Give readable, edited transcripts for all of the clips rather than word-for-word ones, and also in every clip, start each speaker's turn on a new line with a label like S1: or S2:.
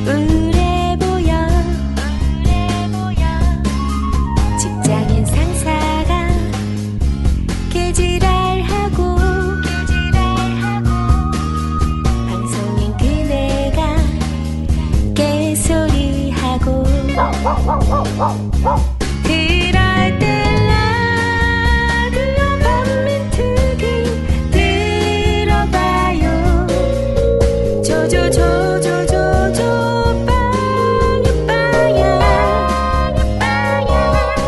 S1: 우울해 보여 직장인 상사가 개지랄하고 방송인 그네가 개소리하고 그럴 때 라디오 반민특위 들어봐요. 조조조조조조 빵빵야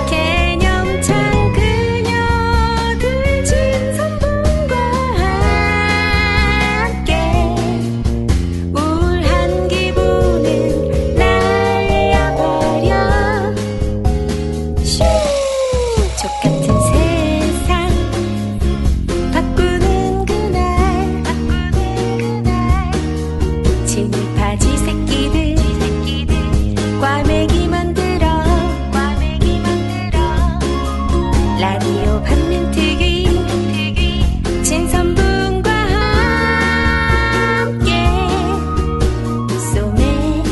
S1: 개념찬 그녀들 진선분과 함께 우울한 기분은 날려버려. 슈 족같은 세상 바꾸는 그날 진입하지 새끼들 꽈배기 만들어 라디오 반민특위 진선분과 함께 소맥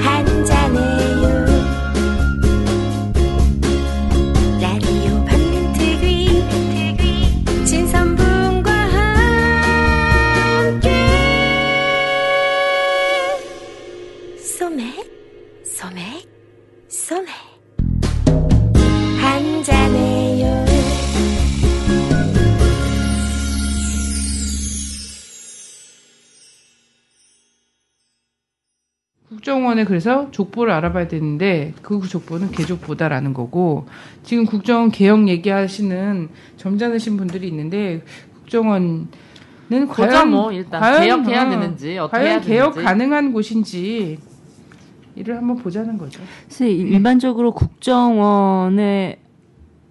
S1: 한잔해요. 라디오 반민특위 진선분과 함께 소맥 한잔해요.
S2: 국정원에 그래서 족보를 알아봐야 되는데 그 족보는 개족보다라는 거고, 지금 국정원 개혁 얘기하시는 점잖으신 분들이 있는데 국정원은
S3: 보자
S2: 과연
S3: 뭐 일단 개혁해야 되는지 어떻게 해야
S2: 과연 개혁
S3: 되는지.
S2: 가능한 곳인지 이를 한번 보자는 거죠.
S4: 그래서 일반적으로 국정원의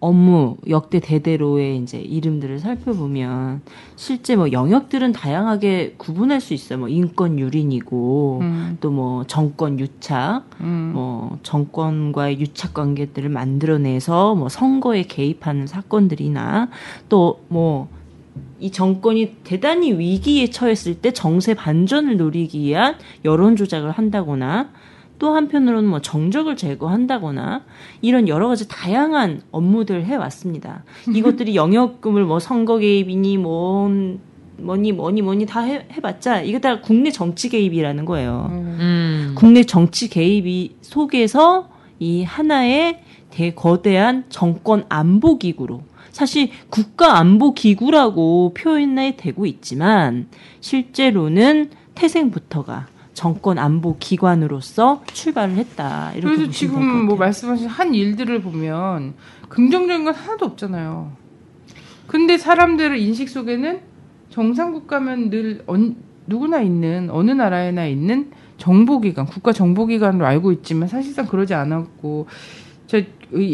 S4: 업무 역대 대대로의 이제 이름들을 살펴보면 실제 뭐 영역들은 다양하게 구분할 수 있어요. 뭐 인권 유린이고 또 뭐 정권 유착, 뭐 정권과의 유착 관계들을 만들어내서 뭐 선거에 개입하는 사건들이나 또 뭐 이 정권이 대단히 위기에 처했을 때 정세 반전을 노리기 위한 여론 조작을 한다거나 또 한편으로는 뭐 정적을 제거한다거나 이런 여러 가지 다양한 업무들을 해왔습니다. 이것들이 영역금을 뭐 선거 개입이니 뭐니 다 해봤자 이거 다 국내 정치 개입이라는 거예요. 국내 정치 개입이 속에서 이 하나의 대거대한 정권 안보 기구로, 사실 국가 안보 기구라고 표현이 되고 있지만 실제로는 태생부터가 정권 안보 기관으로서 출발을 했다. 이렇게
S2: 그래서
S4: 보시면
S2: 지금
S4: 될 것 같아요.
S2: 뭐 말씀하신 한 일들을 보면 긍정적인 건 하나도 없잖아요. 근데 사람들의 인식 속에는 정상국가면 늘 누구나 있는, 어느 나라에나 있는 정보기관, 국가 정보기관으로 알고 있지만 사실상 그러지 않았고,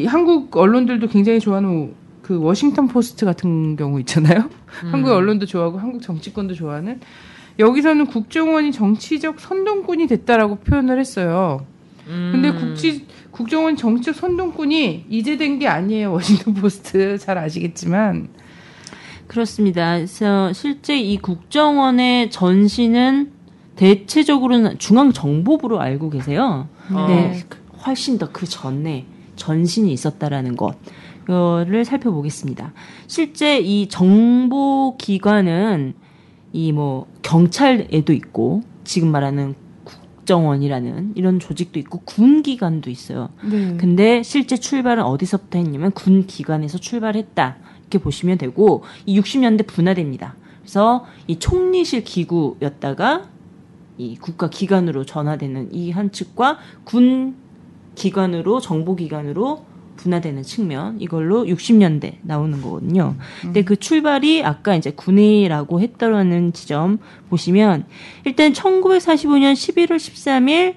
S2: 한국 언론들도 굉장히 좋아하는 그 워싱턴 포스트 같은 경우 있잖아요. 한국 언론도 좋아하고 한국 정치권도 좋아하는, 여기서는 국정원이 정치적 선동꾼이 됐다라고 표현을 했어요. 근데 국정원 정치적 선동꾼이 이제 된 게 아니에요. 워싱턴 포스트 잘 아시겠지만.
S4: 그렇습니다. 그래서 실제 이 국정원의 전신은 대체적으로는 중앙정보부로 알고 계세요. 네, 훨씬 더 그 전에 전신이 있었다라는 것을 살펴보겠습니다. 실제 이 정보기관은 이 뭐 경찰에도 있고 지금 말하는 국정원이라는 이런 조직도 있고 군기관도 있어요. 네. 근데 실제 출발은 어디서부터 했냐면 군기관에서 출발했다. 이렇게 보시면 되고, 이 60년대 분화됩니다. 그래서 이 총리실 기구였다가 이 국가기관으로 전화되는 이 한 측과 군기관으로 정보기관으로 분화되는 측면, 이걸로 60년대 나오는 거거든요. 근데 그 출발이 아까 이제 군의라고 했다라는 지점 보시면, 일단 1945년 11월 13일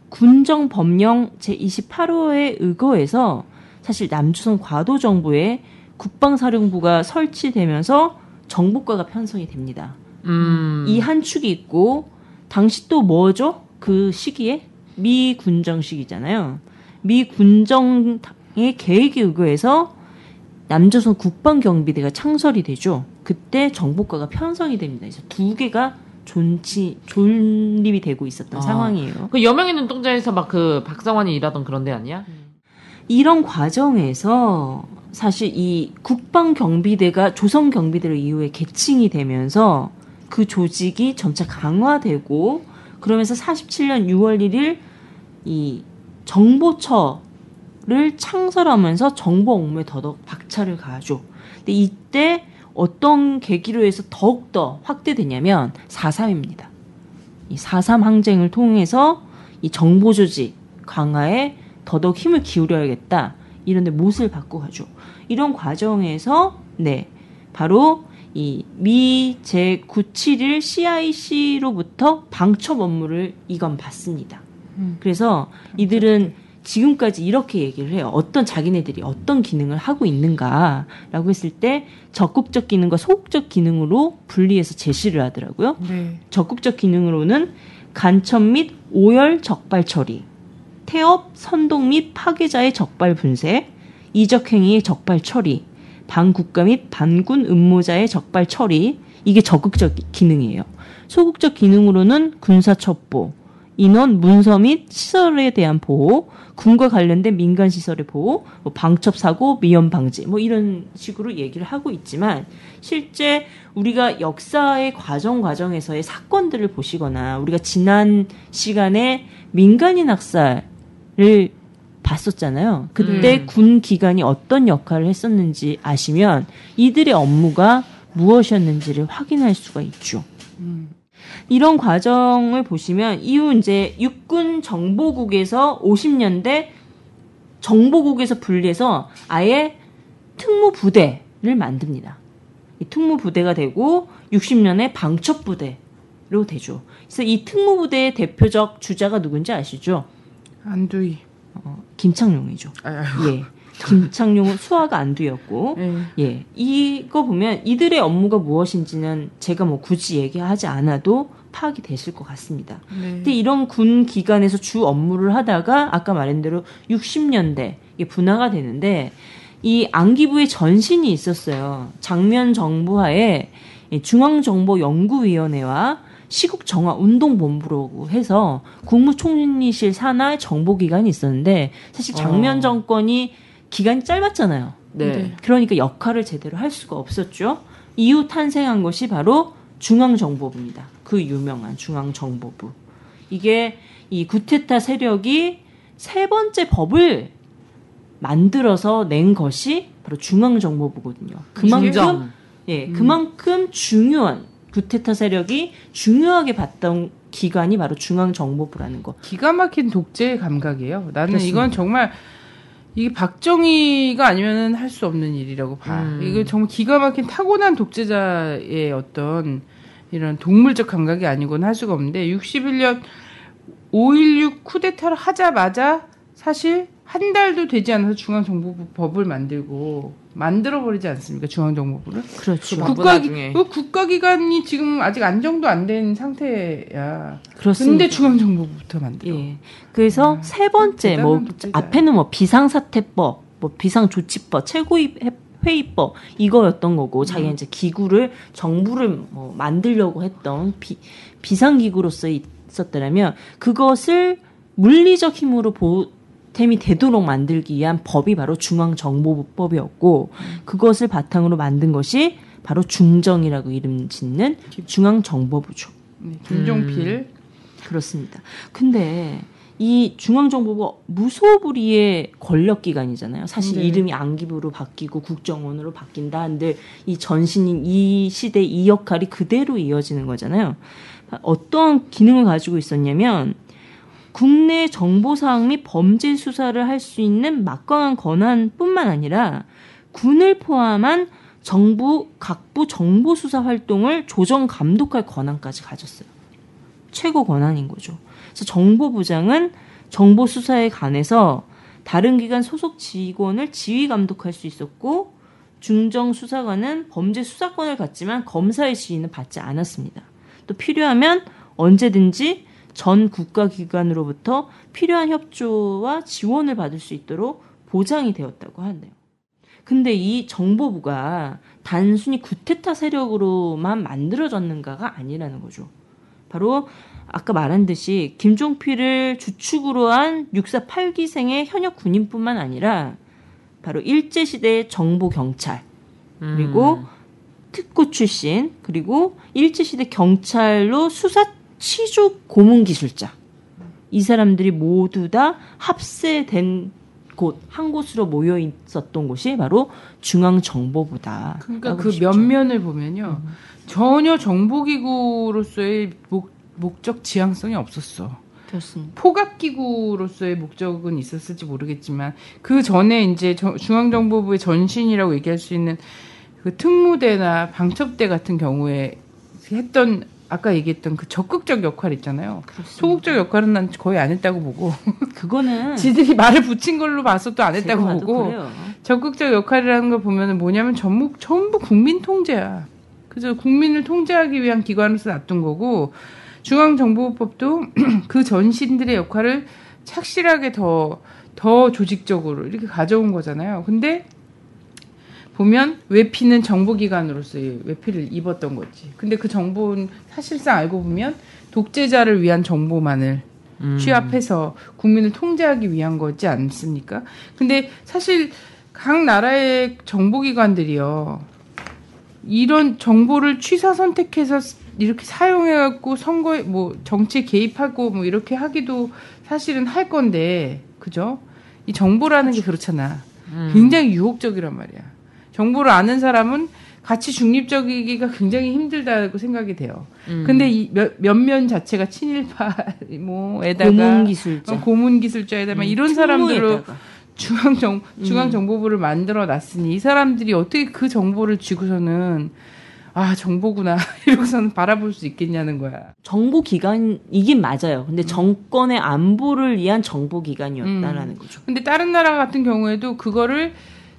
S4: 군정법령 제28호에 의거해서 사실 남조선 과도정부에 국방사령부가 설치되면서 정보과가 편성이 됩니다. 이 한 축이 있고, 당시 또 뭐죠? 그 시기에 미 군정 시기잖아요. 미 군정의 계획에 의거해서 남조선 국방경비대가 창설이 되죠. 그때 정보과가 편성이 됩니다. 그래서 두 개가 존립이 되고 있었던 상황이에요.
S3: 그 여명의 눈동자에서 막 그 박상환이 일하던 그런 데 아니야?
S4: 이런 과정에서 사실 이 국방경비대가 조선경비대로 이후에 계층이 되면서 그 조직이 점차 강화되고 그러면서 47년 6월 1일 이 정보처를 창설하면서 정보 업무에 더더욱 박차를 가하죠. 근데 이때 어떤 계기로 해서 더욱더 확대되냐면 4.3입니다. 이 4.3 항쟁을 통해서 이 정보 조직 강화에 더더욱 힘을 기울여야겠다. 이런 데 못을 받고 가죠. 이런 과정에서 바로 이 미 제971 CIC로부터 방첩 업무를 이건 받습니다. 그래서 이들은 지금까지 이렇게 얘기를 해요. 자기네들이 어떤 기능을 하고 있는가라고 했을 때 적극적 기능과 소극적 기능으로 분리해서 제시를 하더라고요.
S2: 네.
S4: 적극적 기능으로는 간첩 및 오열 적발 처리, 태업, 선동 및 파괴자의 적발 분쇄, 이적행위의 적발 처리, 반국가 및 반군 음모자의 적발 처리, 이게 적극적 기능이에요. 소극적 기능으로는 군사첩보, 인원, 문서 및 시설에 대한 보호, 군과 관련된 민간 시설의 보호, 방첩 사고, 미연 방지, 이런 식으로 얘기를 하고 있지만 실제 우리가 역사의 과정에서의 사건들을 보시거나 우리가 지난 시간에 민간인 학살을 봤었잖아요. 그때 군 기관이 어떤 역할을 했었는지 아시면 이들의 업무가 무엇이었는지를 확인할 수가 있죠. 이런 과정을 보시면 이후 이제 육군 정보국에서 50년대 정보국에서 분리해서 아예 특무부대를 만듭니다. 이 특무부대가 되고 60년에 방첩부대로 되죠. 그래서 이 특무부대의 대표적 주자가 누군지 아시죠?
S2: 안두희.
S4: 김창룡이죠. 예. 김창룡은 수화가 안두였고, 예. 이거 보면 이들의 업무가 무엇인지는 제가 굳이 얘기하지 않아도 파악이 되실 것 같습니다. 근데 이런 군 기관에서 주 업무를 하다가 아까 말한 대로 60년대 분화가 되는데 이 안기부의 전신이 있었어요. 장면 정부하에 중앙정보연구위원회와 시국정화운동본부라고 해서 국무총리실 산하의 정보기관이 있었는데 사실 장면 정권이 기간이 짧았잖아요.
S3: 네.
S4: 그러니까 역할을 제대로 할 수가 없었죠. 이후 탄생한 것이 바로 중앙정보부입니다. 그 유명한 중앙정보부. 이게 이 구테타 세력이 세 번째 법을 만들어서 낸 것이 바로 중앙정보부거든요. 그만큼 중요한 구테타 세력이 중요하게 봤던 기관이 바로 중앙정보부라는 거.
S2: 기가 막힌 독재 감각이에요. 나는
S4: 그렇습니다.
S2: 이건 정말 이게 박정희가 아니면은 할 수 없는 일이라고 봐. 이거 정말 기가 막힌 타고난 독재자의 어떤 이런 동물적 감각이 아니고는 할 수가 없는데 61년 5.16 쿠데타를 하자마자 사실 한 달도 되지 않아서 중앙정보부 법을 만들어버리지 않습니까? 중앙정보부를.
S4: 그렇죠.
S2: 국가기관이 지금 아직 안정도 안 된 상태야.
S4: 그렇습니다.
S2: 근데 중앙정보부부터 만들어.
S4: 예. 그래서 세 번째, 앞에는 비상사태법, 비상조치법, 최고회의법, 이거였던 거고, 자기가 이제 정부를 만들려고 했던 비상기구로서 있었더라면, 그것을 물리적 힘으로 보탬이 되도록 만들기 위한 법이 바로 중앙정보부법이었고 그것을 바탕으로 만든 것이 바로 중정이라고 이름 짓는 중앙정보부죠.
S2: 김종필.
S4: 그렇습니다. 근데 이 중앙정보부가 무소불위의 권력기관이잖아요. 사실 이름이 안기부로 바뀌고 국정원으로 바뀐다 한들 이 전신인 이 시대 이 역할이 그대로 이어지는 거잖아요. 어떤 기능을 가지고 있었냐면 국내 정보사항 및 범죄 수사를 할 수 있는 막강한 권한뿐만 아니라 군을 포함한 정부 각부 정보수사 활동을 조정 감독할 권한까지 가졌어요. 최고 권한인 거죠. 그래서 정보부장은 정보수사에 관해서 다른 기관 소속 직원을 지휘 감독할 수 있었고 중정수사관은 범죄 수사권을 갖지만 검사의 지휘는 받지 않았습니다. 또 필요하면 언제든지 전 국가기관으로부터 필요한 협조와 지원을 받을 수 있도록 보장이 되었다고 하네요. 근데 이 정보부가 단순히 구테타 세력으로만 만들어졌는가가 아니라는 거죠. 바로 아까 말한 듯이 김종필을 주축으로 한 6.4 8기생의 현역 군인뿐만 아니라 바로 일제시대의 정보경찰 그리고 특고 출신 그리고 일제시대 경찰로 수사 취조 고문기술자 이 사람들이 모두 다 합세된 곳 한 곳으로 모여 있었던 곳이 바로 중앙정보부다.
S2: 그러니까 그 면면을 보면요. 전혀 정보기구로서의 목적 지향성이 없었어.
S4: 그렇습니다.
S2: 포갑기구로서의 목적은 있었을지 모르겠지만 그 전에 이제 중앙정보부의 전신이라고 얘기할 수 있는 그 특무대나 방첩대 같은 경우에 했던 아까 얘기했던 그 적극적 역할 있잖아요.
S4: 그렇습니다.
S2: 소극적 역할은 난 거의 안 했다고 보고
S4: 그거는
S2: 지들이 말을 붙인 걸로 봐서 또 안 했다고
S4: 제가 봐도
S2: 보고
S4: 그래요.
S2: 적극적 역할이라는 걸 보면은 뭐냐면 전부 국민 통제야. 그래서 국민을 통제하기 위한 기관으로서 놔둔 거고 중앙정보법도 그 전신들의 역할을 착실하게 더 조직적으로 이렇게 가져온 거잖아요. 근데 보면 외피는 정보기관으로서의 외피를 입었던 거지. 근데 그 정보는 사실상 알고 보면 독재자를 위한 정보만을 취합해서 국민을 통제하기 위한 거지 않습니까? 근데 사실 각 나라의 정보기관들이요. 이런 정보를 취사 선택해서 이렇게 사용해갖고 선거에 뭐 정치에 개입하고 뭐 이렇게 하기도 사실은 할 건데, 그죠? 이 정보라는 게 그렇잖아. 굉장히 유혹적이란 말이야. 정보를 아는 사람은 같이 중립적이기가 굉장히 힘들다고 생각이 돼요. 근데 이 면면 자체가 친일파 뭐에다가 고문기술자에다가 이런 사람들로 중앙정보부를 만들어 놨으니 이 사람들이 어떻게 그 정보를 쥐고서는 아 정보구나 이러고서는 바라볼 수 있겠냐는 거야.
S4: 정보기관이긴 맞아요. 근데 정권의 안보를 위한 정보기관이었다라는 거죠.
S2: 근데 다른 나라 같은 경우에도 그거를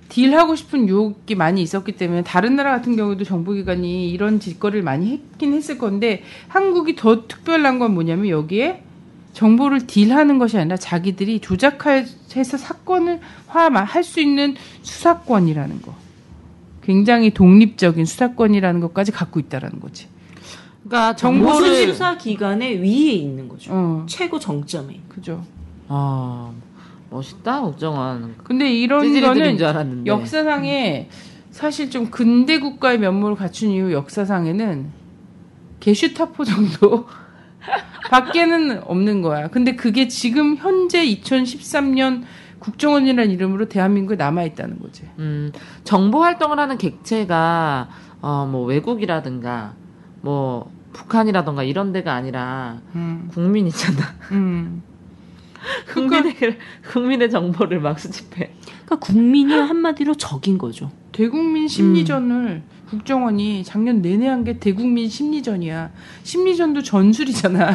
S2: 딜하고 싶은 유혹이 많이 있었기 때문에 다른 나라 같은 경우도 정보기관이 이런 짓거리를 많이 했긴 했을 건데 한국이 더 특별한 건 뭐냐면 여기에 정보를 딜하는 것이 아니라 자기들이 조작해서 사건을 할 수 있는 수사권이라는 거. 굉장히 독립적인 수사권이라는 것까지 갖고 있다라는 거지.
S3: 그러니까
S4: 정보를 수사기관의 위에 있는 거죠. 최고 정점에.
S2: 그죠.
S3: 아 멋있다 국정원.
S2: 근데 이런 거는 역사상에 사실 좀 근대 국가의 면모를 갖춘 이후 역사상에는 게슈타포 정도 밖에는 없는 거야. 근데 그게 지금 현재 2013년 국정원이라는 이름으로 대한민국에 남아있다는 거지.
S3: 정보 활동을 하는 객체가 뭐 외국이라든가 뭐 북한이라든가 이런 데가 아니라 국민이잖아. 국민의 정보를 막 수집해.
S4: 그러니까 국민이 한마디로 적인 거죠.
S2: 대국민 심리전을 국정원이 작년 내내 한 게 대국민 심리전이야. 심리전도 전술이잖아.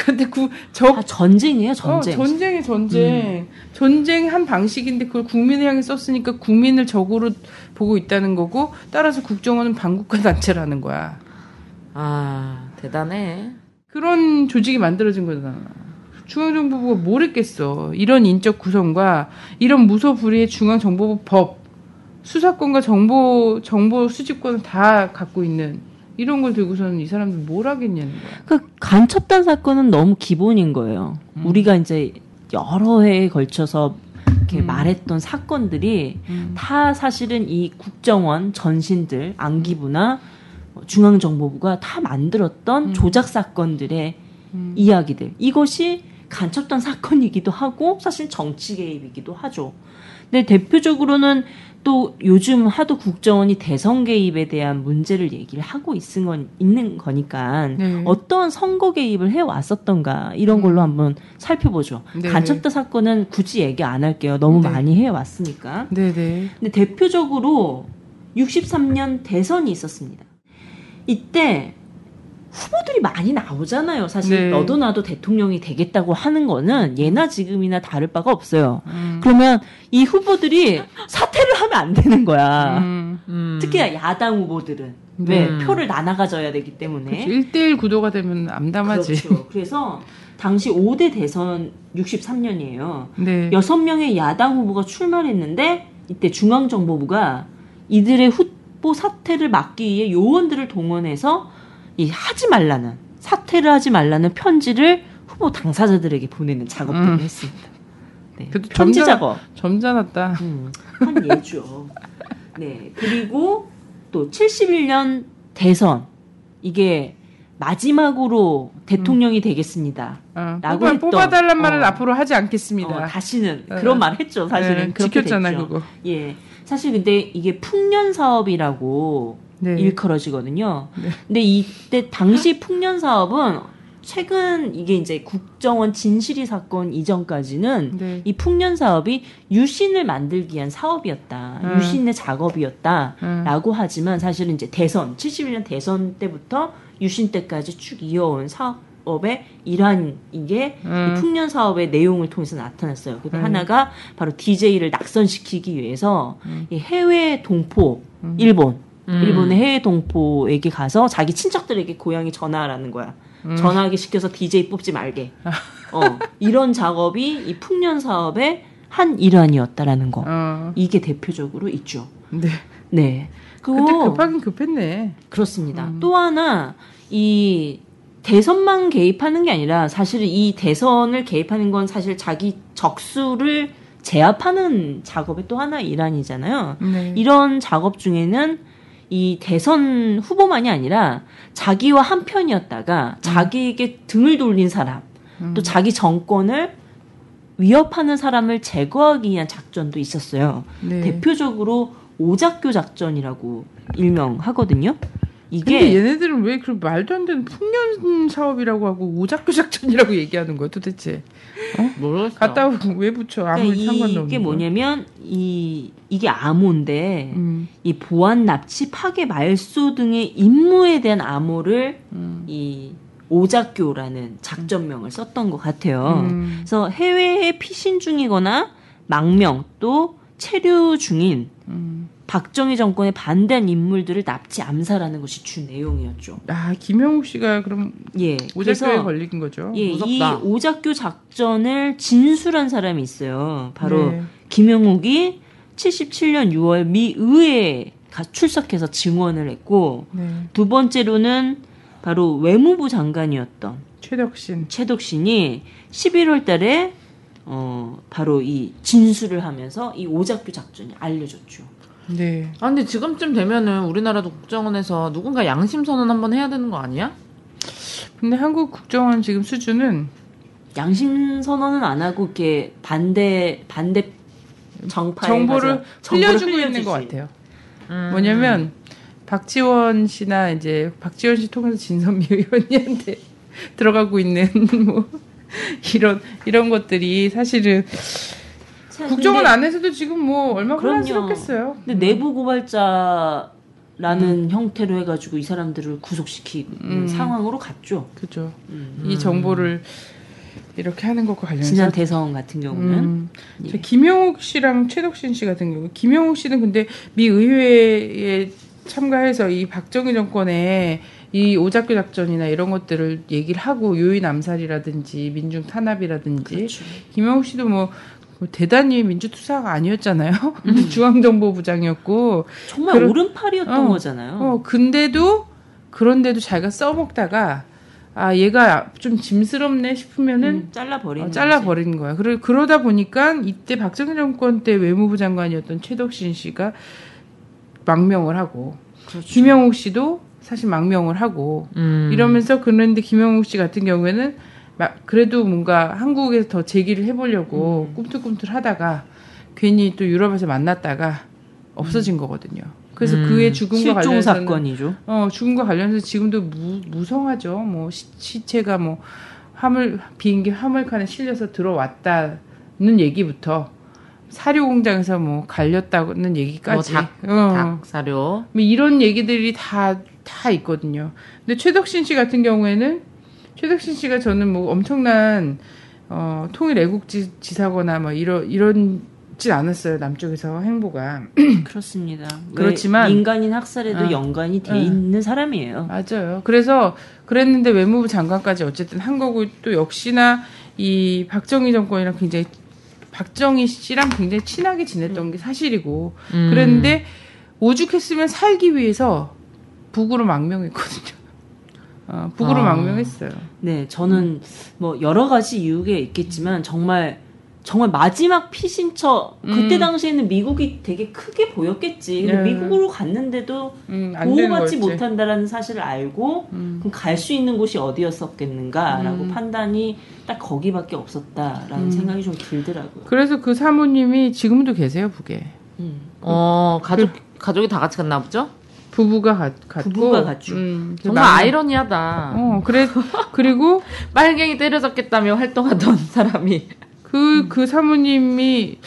S2: 근데
S4: 전쟁이에요, 전쟁.
S2: 전쟁이 전쟁. 전쟁 한 방식인데 그걸 국민을 향해 썼으니까 국민을 적으로 보고 있다는 거고 따라서 국정원은 반국가 단체라는 거야.
S3: 아, 대단해.
S2: 그런 조직이 만들어진 거잖아. 중앙정보부가 뭘 했겠어. 이런 인적 구성과 이런 무소불위의 중앙정보부 법, 수사권과 정보 수집권을 다 갖고 있는 이런 걸 들고서는 이 사람들 뭘 하겠냐는 거야.
S4: 그 간첩단 사건은 너무 기본인 거예요. 우리가 이제 여러 해에 걸쳐서 이렇게 말했던 사건들이 다 사실은 이 국정원 전신들, 안기부나 중앙정보부가 다 만들었던 조작 사건들의 이야기들. 이것이 간첩단 사건이기도 하고 사실 정치 개입이기도 하죠. 근데 대표적으로는 또 요즘 하도 국정원이 대선 개입에 대한 문제를 얘기를 하고 있는 거니까
S2: 네.
S4: 어떠한 선거 개입을 해왔었던가 이런 걸로 한번 살펴보죠.
S2: 네.
S4: 간첩단 사건은 굳이 얘기 안 할게요. 너무
S2: 네.
S4: 많이 해왔으니까.
S2: 네네.
S4: 근데 대표적으로 63년 대선이 있었습니다. 이때 후보들이 많이 나오잖아요. 사실
S2: 네.
S4: 너도 나도 대통령이 되겠다고 하는 거는 예나 지금이나 다를 바가 없어요. 그러면 이 후보들이 사퇴를 하면 안 되는 거야. 특히 야당 후보들은. 왜? 표를 나눠 가져야 되기 때문에.
S2: 1대1 구도가 되면 암담하지.
S4: 그렇죠. 그래서 당시 5대 대선 63년이에요.
S2: 네.
S4: 6명의 야당 후보가 출마를 했는데 이때 중앙정보부가 이들의 후보 사퇴를 막기 위해 요원들을 동원해서 하지 말라는 사퇴를 하지 말라는 편지를 후보 당사자들에게 보내는 작업들을 했습니다. 네.
S2: 그래도
S4: 편지 작업.
S2: 점잖았다.
S4: 한 예죠. 네. 그리고 또 71년 대선 이게 마지막으로 대통령이 되겠습니다. 라고 했던
S2: 뽑아달란 말은 앞으로 하지 않겠습니다.
S4: 다시는 그런 말 했죠. 사실은
S2: 네,
S4: 그렇게
S2: 지켰잖아
S4: 됐죠.
S2: 그거.
S4: 예. 사실 근데 이게 풍년 사업이라고
S2: 네.
S4: 일컬어지거든요.
S2: 네.
S4: 근데 이때 당시 풍년 사업은 최근 이게 이제 국정원 진실이 사건 이전까지는
S2: 네.
S4: 이 풍년 사업이 유신을 만들기 위한 사업이었다. 유신의 작업이었다라고 하지만 사실은 이제 대선 71년 대선 때부터 유신 때까지 쭉 이어온 사업의 일환인 게 이 풍년 사업의 내용을 통해서 나타났어요. 그 하나가 바로 DJ를 낙선시키기 위해서 이 해외 동포 일본의 해외 동포에게 가서 자기 친척들에게 고향에 전화하라는 거야. 전화하게 시켜서 DJ 뽑지 말게. 이런 작업이 이 풍년 사업의 한 일환이었다라는 거. 이게 대표적으로 있죠.
S2: 네.
S4: 네.
S2: 그때 급하긴 급했네.
S4: 그렇습니다. 또 하나 이 대선만 개입하는 게 아니라 사실 이 대선을 개입하는 건 사실 자기 적수를 제압하는 작업의 또 하나 일환이잖아요.
S2: 네.
S4: 이런 작업 중에는 이 대선 후보만이 아니라 자기와 한편이었다가 자기에게 등을 돌린 사람, 또 자기 정권을 위협하는 사람을 제거하기 위한 작전도 있었어요.
S2: 네.
S4: 대표적으로 오작교 작전이라고 일명하거든요. 이게
S2: 근데 얘네들은 왜 그 말도 안 되는 풍년 사업이라고 하고 오작교 작전이라고 얘기하는 거야 도대체?
S3: 모르겠어.
S2: 갖다 왜 붙여? 아무
S4: 그러니까
S2: 상관도 없는
S4: 이게
S2: 거.
S4: 뭐냐면 이게 암호인데 이 보안 납치 파괴 말소 등의 임무에 대한 암호를 이 오작교라는 작전명을 썼던 것 같아요. 그래서 해외에 피신 중이거나 망명 또 체류 중인 박정희 정권에 반대한 인물들을 납치 암살하는 것이 주 내용이었죠.
S2: 아 김영욱 씨가 그럼
S4: 예,
S2: 오작교에
S4: 그래서
S2: 걸린 거죠.
S4: 예,
S3: 무섭다.
S4: 이 오작교 작전을 진술한 사람이 있어요. 바로
S2: 네.
S4: 김영욱이 77년 6월 미 의회에 출석해서 증언을 했고
S2: 네.
S4: 두 번째로는 바로 외무부 장관이었던 최덕신이 11월 달에 바로 이 진술을 하면서 이 오작교 작전이 알려졌죠.
S2: 네.
S3: 아 근데 지금쯤 되면은 우리나라도 국정원에서 누군가 양심 선언 한번 해야 되는 거 아니야?
S2: 근데 한국 국정원 지금 수준은
S4: 양심 선언은 안 하고 이렇게 반대 정파에
S2: 정보를
S4: 가서
S2: 흘려주고 있는
S4: 흘려주지.
S2: 것 같아요. 뭐냐면 박지원 씨나 이제 박지원 씨 통해서 진선미 의원님한테 들어가고 있는 뭐 이런 것들이 사실은 국정원 안에서도 지금 뭐 얼마나 혼란스럽겠어요.
S4: 근데 내부 고발자라는 형태로 해가지고 이 사람들을 구속시키는 상황으로 갔죠.
S2: 그죠. 이 정보를 이렇게 하는 것과 관련해서
S4: 지난 대선 같은 경우는
S2: 예. 김영욱 씨랑 최덕신 씨 같은 경우 김영욱 씨는 근데 미 의회에 참가해서 이 박정희 정권의 이 오작교 작전이나 이런 것들을 얘기를 하고 요인 암살이라든지 민중 탄압이라든지
S4: 그렇죠.
S2: 김영욱 씨도 뭐 대단히 민주투사가 아니었잖아요. 중앙정보부장이었고
S4: 정말 오른팔이었던 거잖아요.
S2: 그런데도 자기가 써먹다가 아 얘가 좀 짐스럽네 싶으면은 잘라버리는 거야. 그러다 보니까 이때 박정희 정권 때 외무부 장관이었던 최덕신 씨가 망명을 하고
S4: 그렇죠.
S2: 김영욱 씨도 사실 망명을 하고 이러면서 그런데 김영욱 씨 같은 경우에는 그래도 뭔가 한국에서 더 제기를 해보려고 꿈틀꿈틀 하다가 괜히 또 유럽에서 만났다가 없어진 거거든요. 그래서 그의 죽음과 관련해서
S4: 사건이죠.
S2: 죽음과 관련해서 지금도 무성하죠. 뭐 시체가 뭐 비행기 화물칸에 실려서 들어왔다는 얘기부터 사료 공장에서 뭐 갈렸다는 얘기까지.
S3: 닭 사료.
S2: 뭐 이런 얘기들이 다 있거든요. 근데 최덕신 씨 같은 경우에는 최덕신 씨가 저는 뭐 엄청난 통일 애국지사거나 뭐 이런지 않았어요. 남쪽에서 행보가.
S4: 그렇습니다.
S2: 그렇지만
S4: 민간인 학살에도 연관이 돼 있는 사람이에요.
S2: 맞아요. 그래서 그랬는데 외무부 장관까지 어쨌든 한 거고 또 역시나 이 박정희 정권이랑 굉장히 박정희 씨랑 굉장히 친하게 지냈던 게 사실이고 그랬는데 오죽했으면 살기 위해서 북으로 망명했거든요. 북으로 망명했어요.
S4: 네, 저는 뭐 여러 가지 이유가 있겠지만 정말 마지막 피신처 그때 당시에는 미국이 되게 크게 보였겠지. 근데 미국으로 갔는데도
S2: 안 되는
S4: 보호받지
S2: 거였지.
S4: 못한다라는 사실을 알고 그럼 갈 수 있는 곳이 어디였었겠는가라고 판단이 딱 거기밖에 없었다라는 생각이 좀 들더라고요.
S2: 그래서 그 사모님이 지금도 계세요, 북에.
S3: 가족이 다 같이 갔나 보죠?
S2: 부부가 갔고.
S4: 부부가 갔죠.
S3: 정말 아이러니하다.
S2: 그리고
S3: 빨갱이 때려잡겠다며 활동하던 사람이.
S2: 그 사모님이,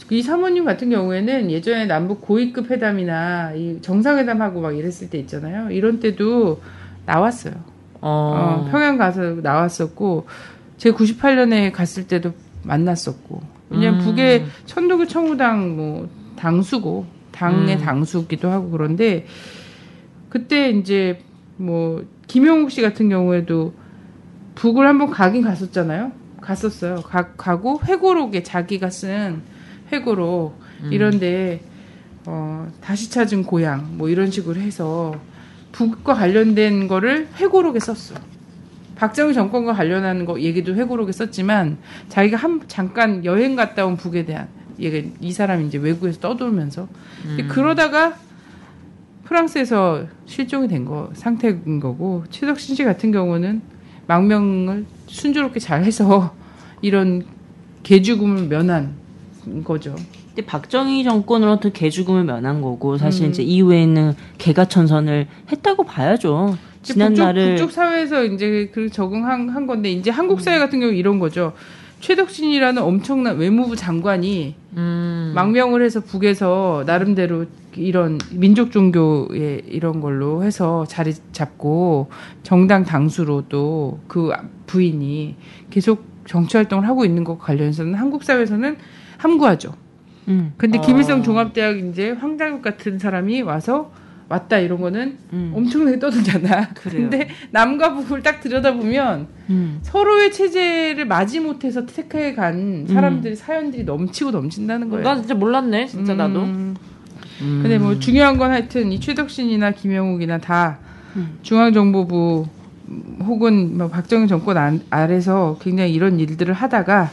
S2: 이 사모님 같은 경우에는 예전에 남북 고위급 회담이나 이 정상회담하고 막 이랬을 때 있잖아요. 이런 때도 나왔어요. 평양 가서 나왔었고, 제가 98년에 갔을 때도 만났었고. 왜냐면 북에 천도교 청우당 뭐 당수고, 당의 당수기도 하고 그런데, 그때 이제 뭐, 김용욱 씨 같은 경우에도 북을 한번 가긴 갔었잖아요. 갔었어요. 가고 회고록에 자기가 쓴 회고록 이런데 다시 찾은 고향 뭐 이런 식으로 해서 북과 관련된 거를 회고록에 썼어. 박정희 정권과 관련한 거 얘기도 회고록에 썼지만 자기가 잠깐 여행 갔다 온 북에 대한 얘기, 이 사람이 이제 외국에서 떠돌면서 그러다가 프랑스에서 실종이 된 상태인 거고 최덕신 씨 같은 경우는 망명을 순조롭게 잘 해서 이런 개죽음을 면한 거죠.
S4: 근데 박정희 정권으로부터 개죽음을 면한 거고 사실 이제 이후에는 개가천선을 했다고 봐야죠. 지난날을
S2: 북쪽 사회에서 이제 그 적응한 건데 이제 한국 사회 같은 경우 이런 거죠. 최덕신이라는 엄청난 외무부 장관이 망명을 해서 북에서 나름대로 이런 민족 종교의 이런 걸로 해서 자리 잡고 정당 당수로 또 그 부인이 계속 정치 활동을 하고 있는 것과 관련해서는 한국 사회에서는 함구하죠. 근데 김일성 종합대학 이제 황장욱 같은 사람이 왔다 이런 거는 엄청나게 떠들잖아. 근데 남과 북을 딱 들여다보면 서로의 체제를 마지못해서 택해 간 사람들이 사연들이 넘치고 넘친다는 거예요.
S3: 나 진짜 몰랐네. 진짜 나도.
S2: 근데 뭐 중요한 건 하여튼 이 최덕신이나 김영욱이나 다 중앙정보부 혹은 뭐 박정희 정권 아래서 굉장히 이런 일들을 하다가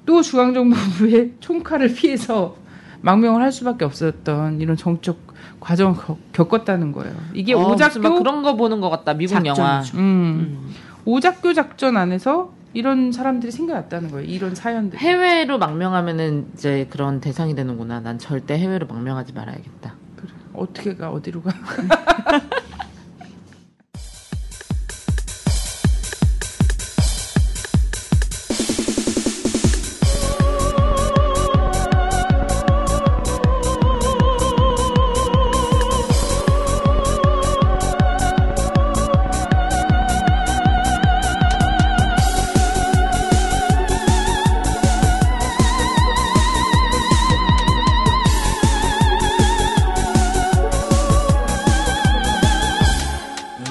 S2: 또 중앙정보부의 총칼을 피해서 망명을 할 수밖에 없었던 이런 정적 과정을 겪었다는 거예요. 이게 오작교
S3: 막 그런 거 보는 것 같다. 미국 영화.
S2: 오작교 작전 안에서 이런 사람들이 생겨났다는 거예요. 이런 사연들.
S3: 해외로 망명하면은 이제 그런 대상이 되는구나. 난 절대 해외로 망명하지 말아야겠다.
S2: 그래. 어떻게 가? 어디로 가?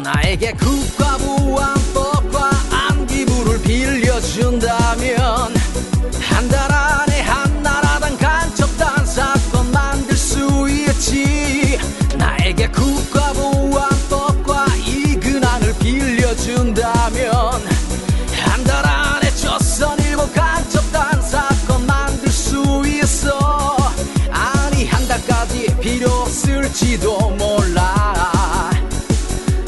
S5: 나에게 국가보안법과 안기부를 빌려준다면 한 달 안에 한나라당 간첩단 사건 만들 수 있지. 나에게 국가보안법과 이 근황을 빌려준다면 한 달 안에 조선일보 간첩단 사건 만들 수 있어. 아니 한 달까지 필요 없을지도 몰라.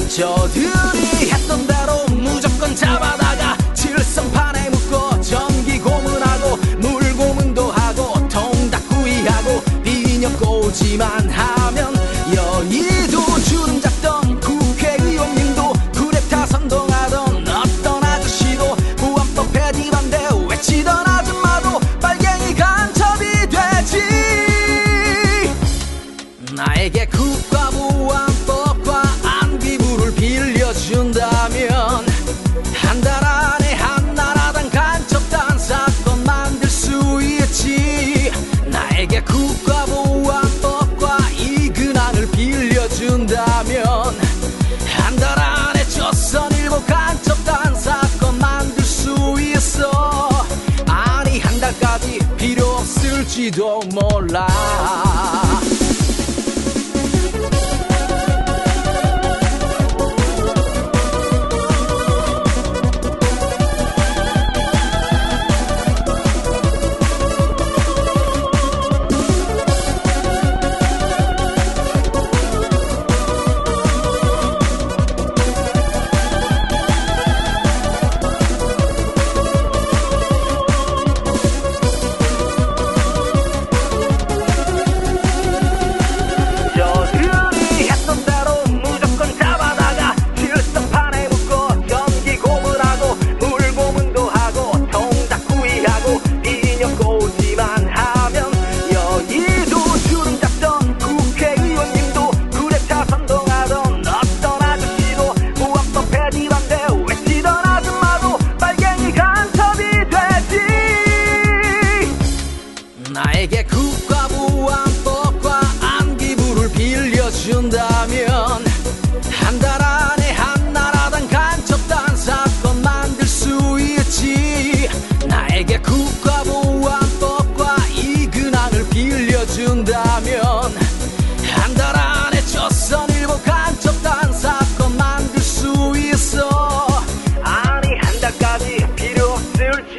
S5: 저들이 했던 대로 무조건 잡아다가 칠성판에 묶어 전기 고문하고 물 고문도 하고 통닭구이하고 비녀 꼬지만 하면 여의도 주름 잡던 국회의원님도 쿠데타 선동하던 어떤 아저씨도 보안법 폐지 반대 외치던 아줌마도 빨갱이 간첩이 되지. 나에게 국가보안법과 안기부를 빌려준다면 한 달 안에 한나라당 간첩단 사건 만들 수 있지. 나에게 국가보안법과 이 근황을 빌려준다면 한 달 안에 조선일보 간첩단 사건 만들 수 있어. 아니 한 달까지 필요 없을지도 몰라.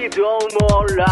S5: 될지도 몰라.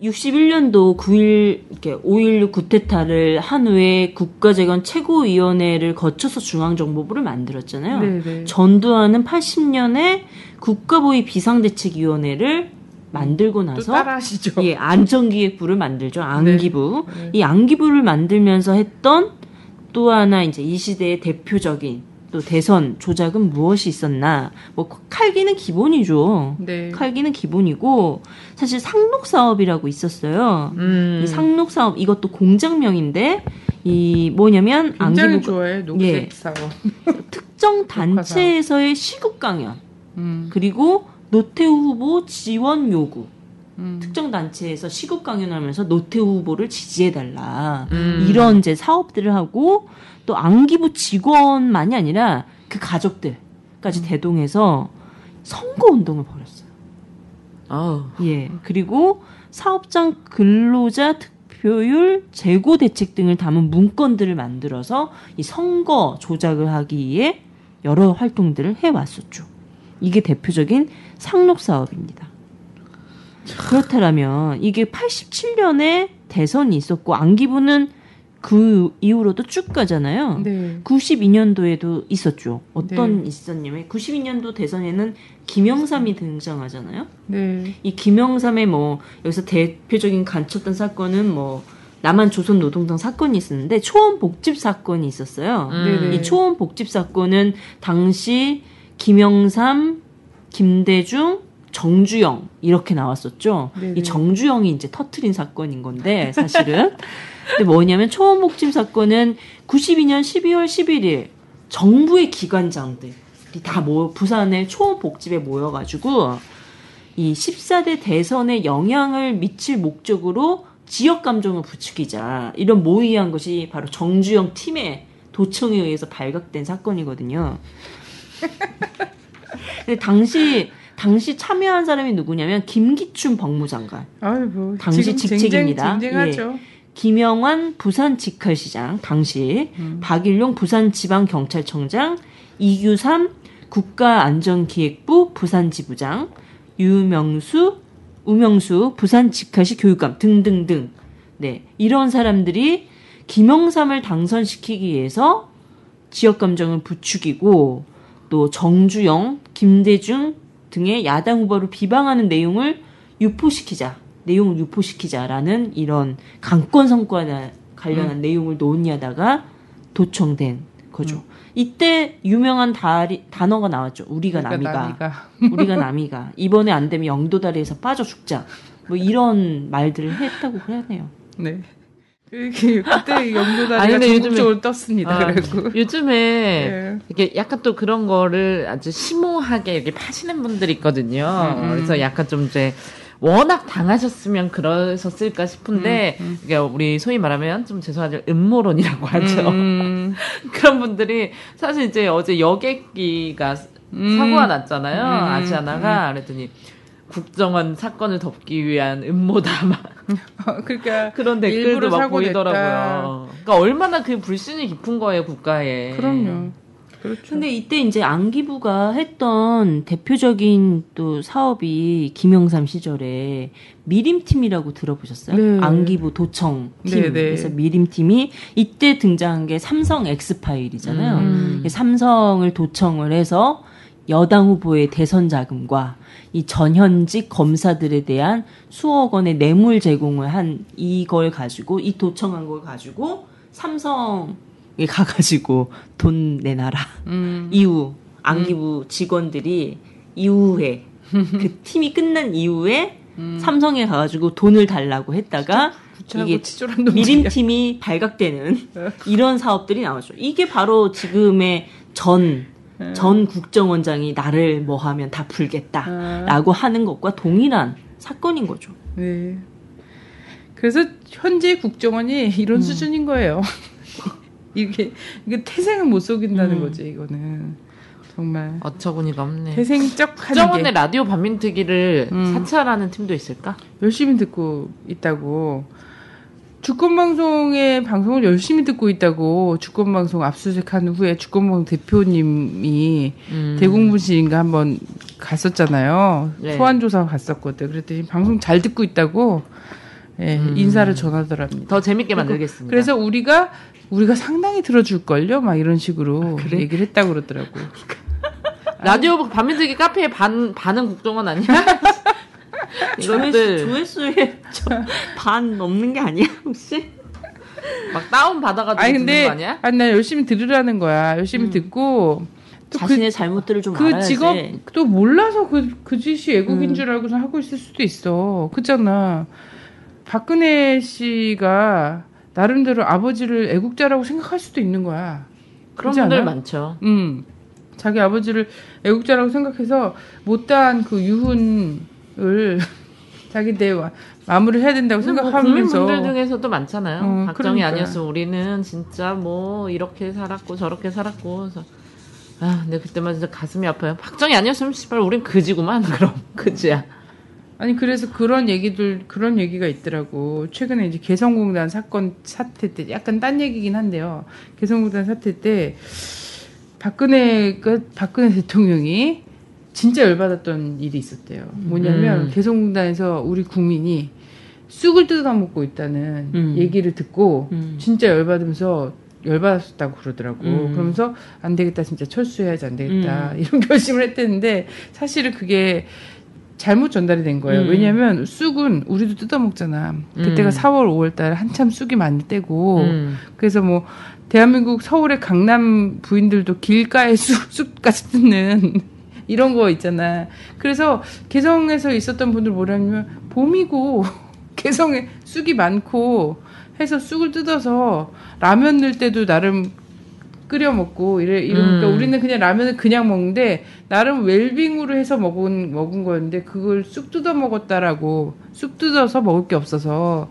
S4: (61년도) 5.16 쿠데타를 한 후에 국가재건 최고위원회를 거쳐서 중앙정보부를 만들었잖아요.
S2: 네네.
S4: 전두환은 80년에 국가보위 비상대책위원회를 만들고
S2: 또
S4: 나서
S2: 따라하시죠.
S4: 예, 안전기획부를 만들죠. 안기부.
S2: 네.
S4: 이 안기부를 만들면서 했던 또 하나 이제 이 시대의 대표적인 또 대선 조작은 무엇이 있었나? 뭐 칼기는 기본이죠.
S2: 네.
S4: 칼기는 기본이고 사실 상록 사업이라고 있었어요. 이 상록 사업 이것도 공장명인데 이 뭐냐면
S2: 굉장히
S4: 안기부가
S2: 좋아해 녹색
S4: 예.
S2: 사업.
S4: 특정 단체에서의 시국 강연 그리고 노태우 후보 지원 요구. 특정 단체에서 시국 강연하면서 노태우 후보를 지지해달라. 이런 이제 사업들을 하고 또 안기부 직원만이 아니라 그 가족들까지 대동해서 선거 운동을 벌였어요.
S3: 아우.
S4: 예. 그리고 사업장 근로자 득표율 재고 대책 등을 담은 문건들을 만들어서 이 선거 조작을 하기 위해 여러 활동들을 해왔었죠. 이게 대표적인 상록 사업입니다. 그렇다면 이게 87년에 대선이 있었고 안기부는 그 이후로도 쭉 가잖아요.
S2: 네.
S4: 92년도에도 있었죠. 어떤
S2: 네.
S4: 있었냐면 92년도 대선에는 김영삼이 등장하잖아요.
S2: 네.
S4: 이 김영삼의 뭐 여기서 대표적인 간첩단 사건은 뭐 남한 조선 노동당 사건이 있었는데 초원 복집 사건이 있었어요.
S2: 네네.
S4: 이 초원 복집 사건은 당시 김영삼, 김대중, 정주영 이렇게 나왔었죠.
S2: 네네.
S4: 이 정주영이 이제 터트린 사건인 건데 사실은 근데 뭐냐면 초원복집 사건은 92년 12월 11일 정부의 기관장들이 다 부산의 초원복집에 모여가지고 이 14대 대선에 영향을 미칠 목적으로 지역 감정을 부추기자 이런 모의한 것이 바로 정주영 팀의 도청에 의해서 발각된 사건이거든요. 근데 당시 참여한 사람이 누구냐면 김기춘 법무장관.
S2: 아이고,
S4: 당시
S2: 지금
S4: 직책입니다.
S2: 쟁쟁하죠.
S4: 김영환 부산직할시장 당시, 박일용 부산지방경찰청장, 이규삼 국가안전기획부 부산지부장, 우명수 부산직할시 교육감 등등등. 네, 이런 사람들이 김영삼을 당선시키기 위해서 지역감정을 부추기고 또 정주영, 김대중 등의 야당 후보를 비방하는 내용을 유포시키자라는 이런 강권 선거와 관련한 내용을 논의하다가 도청된 거죠. 이때 유명한 단어가 나왔죠. 우리가 남이가 이번에 안 되면 영도다리에서 빠져 죽자. 뭐 이런 말들을 했다고 해야 해요.
S2: 네. 그때 영도다리가
S3: 아니, 근데
S2: 전국적으로 떴습니다. 그리고
S3: 요즘에
S2: 네.
S3: 이렇게 약간 또 그런 거를 아주 심오하게 이렇게 파시는 분들이 있거든요. 그래서 약간 좀 이제 워낙 당하셨으면 그러셨을까 싶은데 이게 우리 소위 말하면 좀 죄송하지만 음모론이라고 하죠. 그런 분들이 사실 이제 어제 여객기가 사고가 났잖아요. 아시아나가 그랬더니 국정원 사건을 덮기 위한 음모다 막
S2: 그러니까
S3: 그런 댓글도
S2: 일부러
S3: 막
S2: 사고
S3: 보이더라고요. 그러니까 얼마나 그 불신이 깊은 거예요 국가에.
S2: 그럼요. 그렇죠.
S4: 근데 이때 이제 안기부가 했던 대표적인 또 사업이 김영삼 시절에 미림팀이라고 들어보셨어요?
S2: 네.
S4: 안기부 도청 팀.
S2: 네, 네.
S4: 그래서 미림팀이 이때 등장한 게 삼성 엑스파일이잖아요. 삼성을 도청을 해서 여당 후보의 대선 자금과 이 전현직 검사들에 대한 수억 원의 뇌물 제공을 한 이걸 가지고 이 도청한 걸 가지고 삼성에 가가지고 돈 내놔라. 이후 안기부 직원들이 이후에 그 팀이 끝난 이후에 삼성에 가가지고 돈을 달라고 했다가 이게 미림팀이 발각되는 이런 사업들이 나오죠. 이게 바로 지금의 전 국정원장이 나를 뭐 하면 다 풀겠다라고 하는 것과 동일한 사건인 거죠.
S2: 네. 그래서 현재 국정원이 이런 수준인 거예요. 이게 태생을 못 속인다는 거지 이거는 정말
S3: 어처구니가 없네.
S2: 태생적
S3: 국정원의 라디오 반민특위를 사찰하는 팀도 있을까?
S2: 열심히 듣고 있다고. 주권방송의 방송을 열심히 듣고 있다고. 주권방송 압수수색한 후에 주권방송 대표님이 대공분실인가 한번 갔었잖아요.
S3: 네.
S2: 소환조사 갔었거든. 그랬더니 방송 잘 듣고 있다고 인사를 전하더랍니다.
S3: 더 재밌게 만들겠습니다.
S2: 그래서 우리가 상당히 들어줄걸요? 막 이런 식으로 얘기를 했다고 그러더라고.
S3: 라디오 반민특위 카페에 반은 국정원 아니야? 이것들
S4: 조회수에 반 넘는 게 아니야 혹시?
S3: 막 다운 받아가지고 듣는 거 아니야?
S2: 아니 나 열심히 들으라는 거야. 열심히 듣고 또
S4: 자신의 잘못들을 좀
S2: 그
S4: 알아야지.
S2: 직업도 몰라서 그 짓이 애국인 줄 알고서 하고 있을 수도 있어. 그잖아. 박근혜 씨가 나름대로 아버지를 애국자라고 생각할 수도 있는 거야.
S3: 그런
S2: 그렇지
S3: 분들
S2: 않아?
S3: 많죠.
S2: 자기 아버지를 애국자라고 생각해서 못다한 그 유훈을 자기 내 마무리를 해야 된다고 생각하면서
S3: 국민분들 중에서도 많잖아요. 박정희
S2: 그러니까.
S3: 아니었으면 우리는 진짜 뭐 이렇게 살았고 저렇게 살았고. 그래서 근데 그때만 진짜 가슴이 아파요. 박정희 아니었으면 씨발 우린 그지구만. 그럼 그지야.
S2: 아니 그래서 그런 얘기가 있더라고. 최근에 이제 개성공단 사태 때 약간 딴 얘기긴 한데요. 개성공단 사태 때 박근혜 대통령이 진짜 열받았던 일이 있었대요. 뭐냐면 개성공단에서 우리 국민이 쑥을 뜯어먹고 있다는 얘기를 듣고 진짜 열받았다고 그러더라고. 그러면서 안 되겠다, 진짜 철수해야지 안 되겠다 이런 결심을 했대는데 사실은 그게 잘못 전달이 된 거예요. 왜냐하면 쑥은 우리도 뜯어먹잖아. 그때가 4월, 5월달 한참 쑥이 많을 때고 그래서 뭐 대한민국 서울의 강남 부인들도 길가에 쑥까지 뜯는 이런 거 있잖아. 그래서 개성에서 있었던 분들 뭐라냐면 봄이고 개성에 쑥이 많고 해서 쑥을 뜯어서 라면 넣을 때도 나름 끓여 먹고 이러니까 우리는 그냥 라면을 그냥 먹는데 나름 웰빙으로 해서 먹은 거였는데 그걸 쑥 뜯어 먹었다라고 쑥 뜯어서 먹을 게 없어서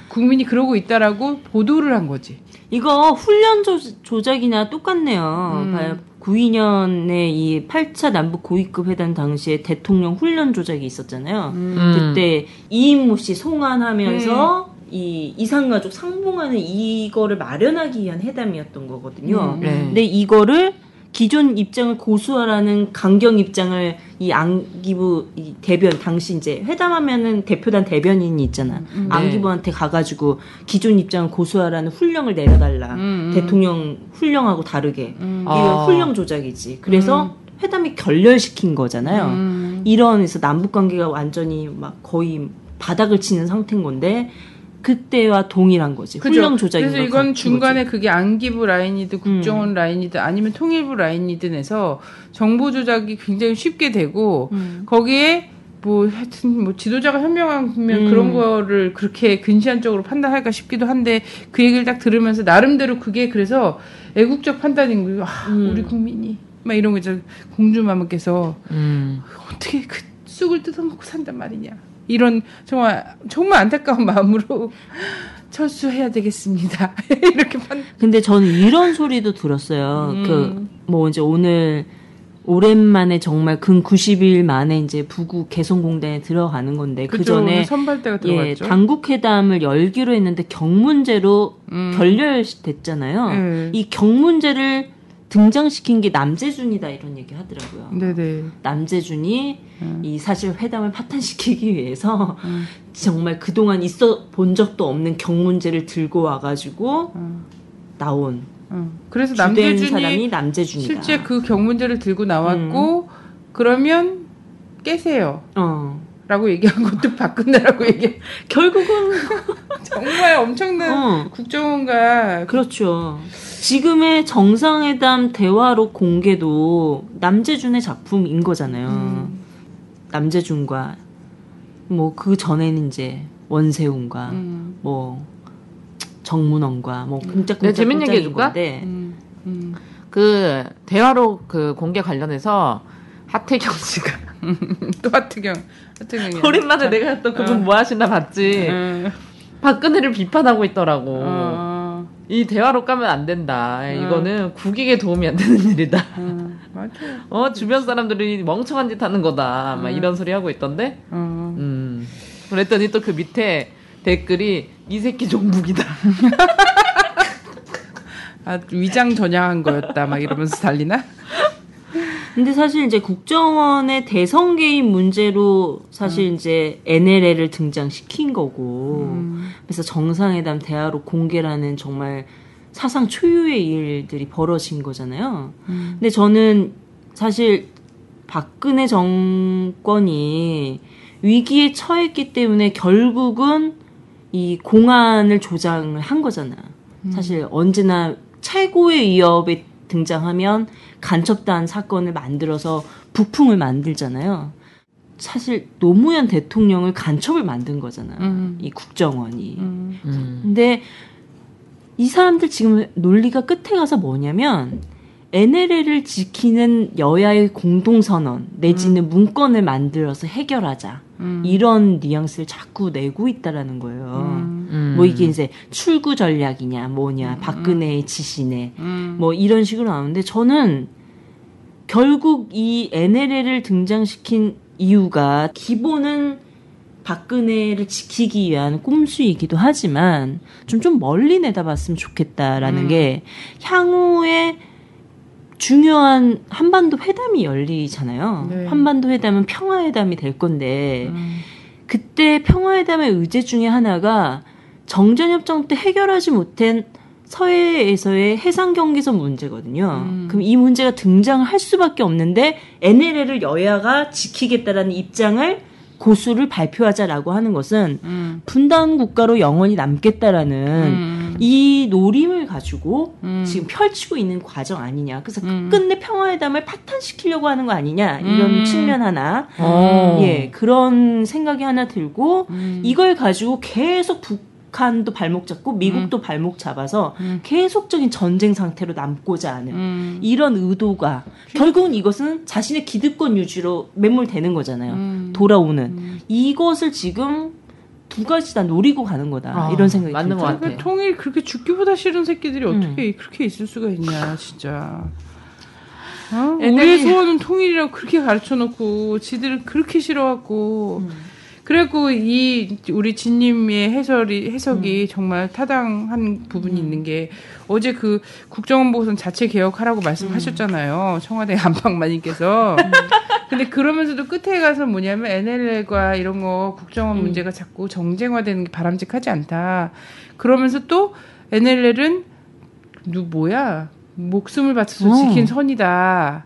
S2: 국민이 그러고 있다라고 보도를 한 거지.
S4: 이거 훈련 조작이나 똑같네요. 봐요. 92년에 이 8차 남북 고위급 회담 당시에 대통령 훈련 조작이 있었잖아요. 그때 이인모 씨 송환하면서 이 이산가족 상봉하는 이거를 마련하기 위한 회담이었던 거거든요. 근데 이거를 기존 입장을 고수하라는 강경 입장을 이 안기부 이 대변 당시 이제 회담하면은 대표단 대변인이 있잖아. 안기부한테 가가지고 기존 입장을 고수하라는 훈령을 내려달라. 대통령 훈령하고 다르게 이거 훈령 조작이지. 그래서 회담이 결렬시킨 거잖아요. 이런에서 남북 관계가 완전히 막 거의 바닥을 치는 상태인 건데. 그때와 동일한 거지.
S2: 그죠?
S4: 훈령 조작인
S2: 그래서 이건 중간에 거지. 그게 안기부 라인이든 국정원 라인이든 아니면 통일부 라인이든 해서 정보 조작이 굉장히 쉽게 되고 거기에 뭐 하여튼 뭐 지도자가 현명하면 그런 거를 그렇게 근시안적으로 판단할까 싶기도 한데 그 얘기를 딱 들으면서 나름대로 그게 그래서 애국적 판단인 거예요. 우리 국민이 막 이런 거 있잖아요. 공주마마께서 어떻게 그 쑥을 뜯어먹고 산단 말이냐. 이런 정말 안타까운 마음으로 철수해야 되겠습니다. 이렇게
S4: 근데 저는 이런 소리도 들었어요. 그 뭐 이제 오랜만에 정말 근 90일 만에 이제 부구 개성공단에 들어가는 건데 그 전에
S2: 선발대가 들어갔죠.
S4: 당국 회담을 열기로 했는데 경문제로 결렬됐잖아요. 이 경문제를 등장시킨 게 남재준이다 이런 얘기 하더라고요.
S2: 네네.
S4: 남재준이 이 사실 회담을 파탄시키기 위해서 정말 그동안 있어 본 적도 없는 경문제를 들고 와가지고 나온.
S2: 그래서
S4: 주된 사람이 남재준이다.
S2: 실제 그 경문제를 들고 나왔고 그러면 깨세요. 라고 얘기한 것도 박근혜라고 얘기.
S4: 결국은
S2: 정말 엄청난 국정원과
S4: 그렇죠. 지금의 정상회담 대화록 공개도 남재준의 작품인 거잖아요. 남재준과 뭐 그 전에는 이제 원세훈과 뭐 정문원과 뭐 쿵짝쿵짝
S3: 재밌는 얘기 해줄까? 그 대화록 그 공개 관련해서 하태경 씨가
S2: 또 하태경이
S3: 오랜만에 내가 또 그분 뭐 하시나 봤지. 박근혜를 비판하고 있더라고. 이 대화로 까면 안 된다. 이거는 국익에 도움이 안 되는 일이다.
S2: 맞아요.
S3: 주변 사람들이 멍청한 짓 하는 거다. 막 이런 소리 하고 있던데. 그랬더니 또 그 밑에 댓글이 이 새끼 종북이다.
S2: 위장 전향한 거였다. 막 이러면서 달리나?
S4: 근데 사실 이제 국정원의 대선 개입 문제로 사실 이제 NLL을 등장시킨 거고, 그래서 정상회담 대화로 공개라는 정말 사상 초유의 일들이 벌어진 거잖아요. 근데 저는 사실 박근혜 정권이 위기에 처했기 때문에 결국은 이 공안을 조장을 한 거잖아. 사실 언제나 최고의 위협에 등장하면 간첩단 사건을 만들어서 부풍을 만들잖아요. 사실 노무현 대통령을 간첩을 만든 거잖아. 이 국정원이. 근데 이 사람들 지금 논리가 끝에 가서 뭐냐면 NLL을 지키는 여야의 공동선언 내지는 문건을 만들어서 해결하자. 이런 뉘앙스를 자꾸 내고 있다라는 거예요. 뭐 이게 이제 출구 전략이냐 뭐냐 박근혜의 지시네 뭐 이런 식으로 나오는데 저는 결국 이 NLL을 등장시킨 이유가 기본은 박근혜를 지키기 위한 꼼수이기도 하지만 좀 멀리 내다봤으면 좋겠다라는 게 향후에 중요한 한반도 회담이 열리잖아요. 네. 한반도 회담은 평화회담이 될 건데 그때 평화회담의 의제 중에 하나가 정전협정 때 해결하지 못한 서해에서의 해상경계선 문제거든요. 그럼 이 문제가 등장할 수밖에 없는데 NLL을 여야가 지키겠다라는 입장을 고수를 발표하자라고 하는 것은 분단 국가로 영원히 남겠다라는 이 노림을 가지고 지금 펼치고 있는 과정 아니냐. 그래서 끝내 평화회담을 파탄시키려고 하는 거 아니냐. 이런 측면 하나. 예, 그런 생각이 하나 들고 이걸 가지고 계속 북한도 발목 잡고 미국도 발목 잡아서 계속적인 전쟁 상태로 남고자 하는 이런 의도가 결국은 이것은 자신의 기득권 유지로 매몰되는 거잖아요. 돌아오는 이것을 지금 두 가지 다 노리고 가는 거다. 이런 생각이
S3: 맞는 것 같아요.
S2: 그러니까 통일 그렇게 죽기보다 싫은 새끼들이 어떻게 그렇게 있을 수가 있냐 진짜. 우리의 소원은 통일이라고 그렇게 가르쳐놓고 지들은 그렇게 싫어하고 그래갖고 이 우리 진님의 해석이 정말 타당한 부분이 있는 게 어제 그 국정원 보고서는 자체 개혁하라고 말씀하셨잖아요. 청와대 안방마님께서. 근데 그러면서도 끝에 가서 뭐냐면 NLL과 이런 거 국정원 문제가 자꾸 정쟁화되는 게 바람직하지 않다. 그러면서 또 NLL은 뭐야 목숨을 바쳐서 지킨 선이다.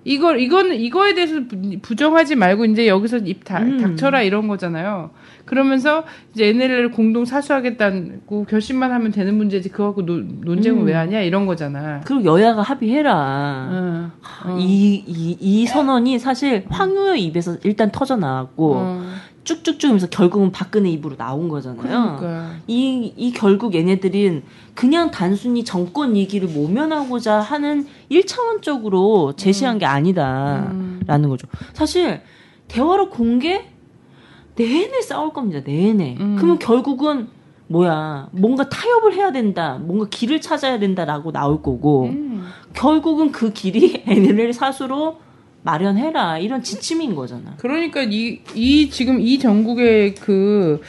S2: 이거에 대해서 부정하지 말고 이제 여기서 입 닥쳐라 이런 거잖아요. 그러면서 이제 NLL을 공동 사수하겠다고 결심만 하면 되는 문제지 그거 갖고 논쟁을 왜 하냐 이런 거잖아.
S4: 그리고 여야가 합의해라. 이 선언이 사실 황교안 입에서 일단 터져 나왔고 쭉쭉쭉 하면서 결국은 박근혜 입으로 나온 거잖아요.
S2: 그러니까.
S4: 이 결국 얘네들은 그냥 단순히 정권 얘기를 모면하고자 하는 1차원적으로 제시한 게 아니다라는 거죠. 사실 대화로 공개 내내 싸울 겁니다. 내내. 그러면 결국은 뭔가 타협을 해야 된다. 뭔가 길을 찾아야 된다라고 나올 거고 결국은 그 길이 NLL 사수로 마련해라 이런 지침인 거잖아.
S2: 그러니까 지금 이 전국의 그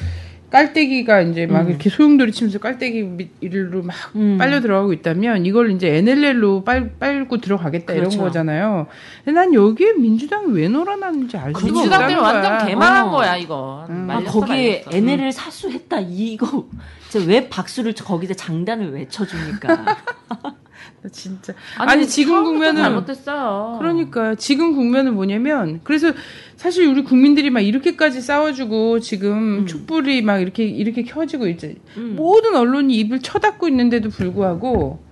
S2: 깔때기가 이제 막 이렇게 소용돌이 치면서 깔때기로 막 빨려 들어가고 있다면 이걸 이제 NLL로 빨고 들어가겠다
S4: 그렇죠.
S2: 이런 거잖아요. 근데 난 여기에 민주당이 왜 놀아나는지 알 수가 없다는
S3: 민주당들
S2: 거야.
S3: 완전 개만한 거야 이거.
S4: 거기에 NLL 사수했다 이거 왜 박수를 거기다 장단을 왜 쳐줍니까?
S2: 진짜 아니 지금 국면은
S3: 잘못했어요.
S2: 그러니까 지금 국면은 뭐냐면 그래서 사실 우리 국민들이 막 이렇게까지 싸워주고 지금 촛불이 막 이렇게 켜지고 있지. 모든 언론이 입을 쳐닫고 있는데도 불구하고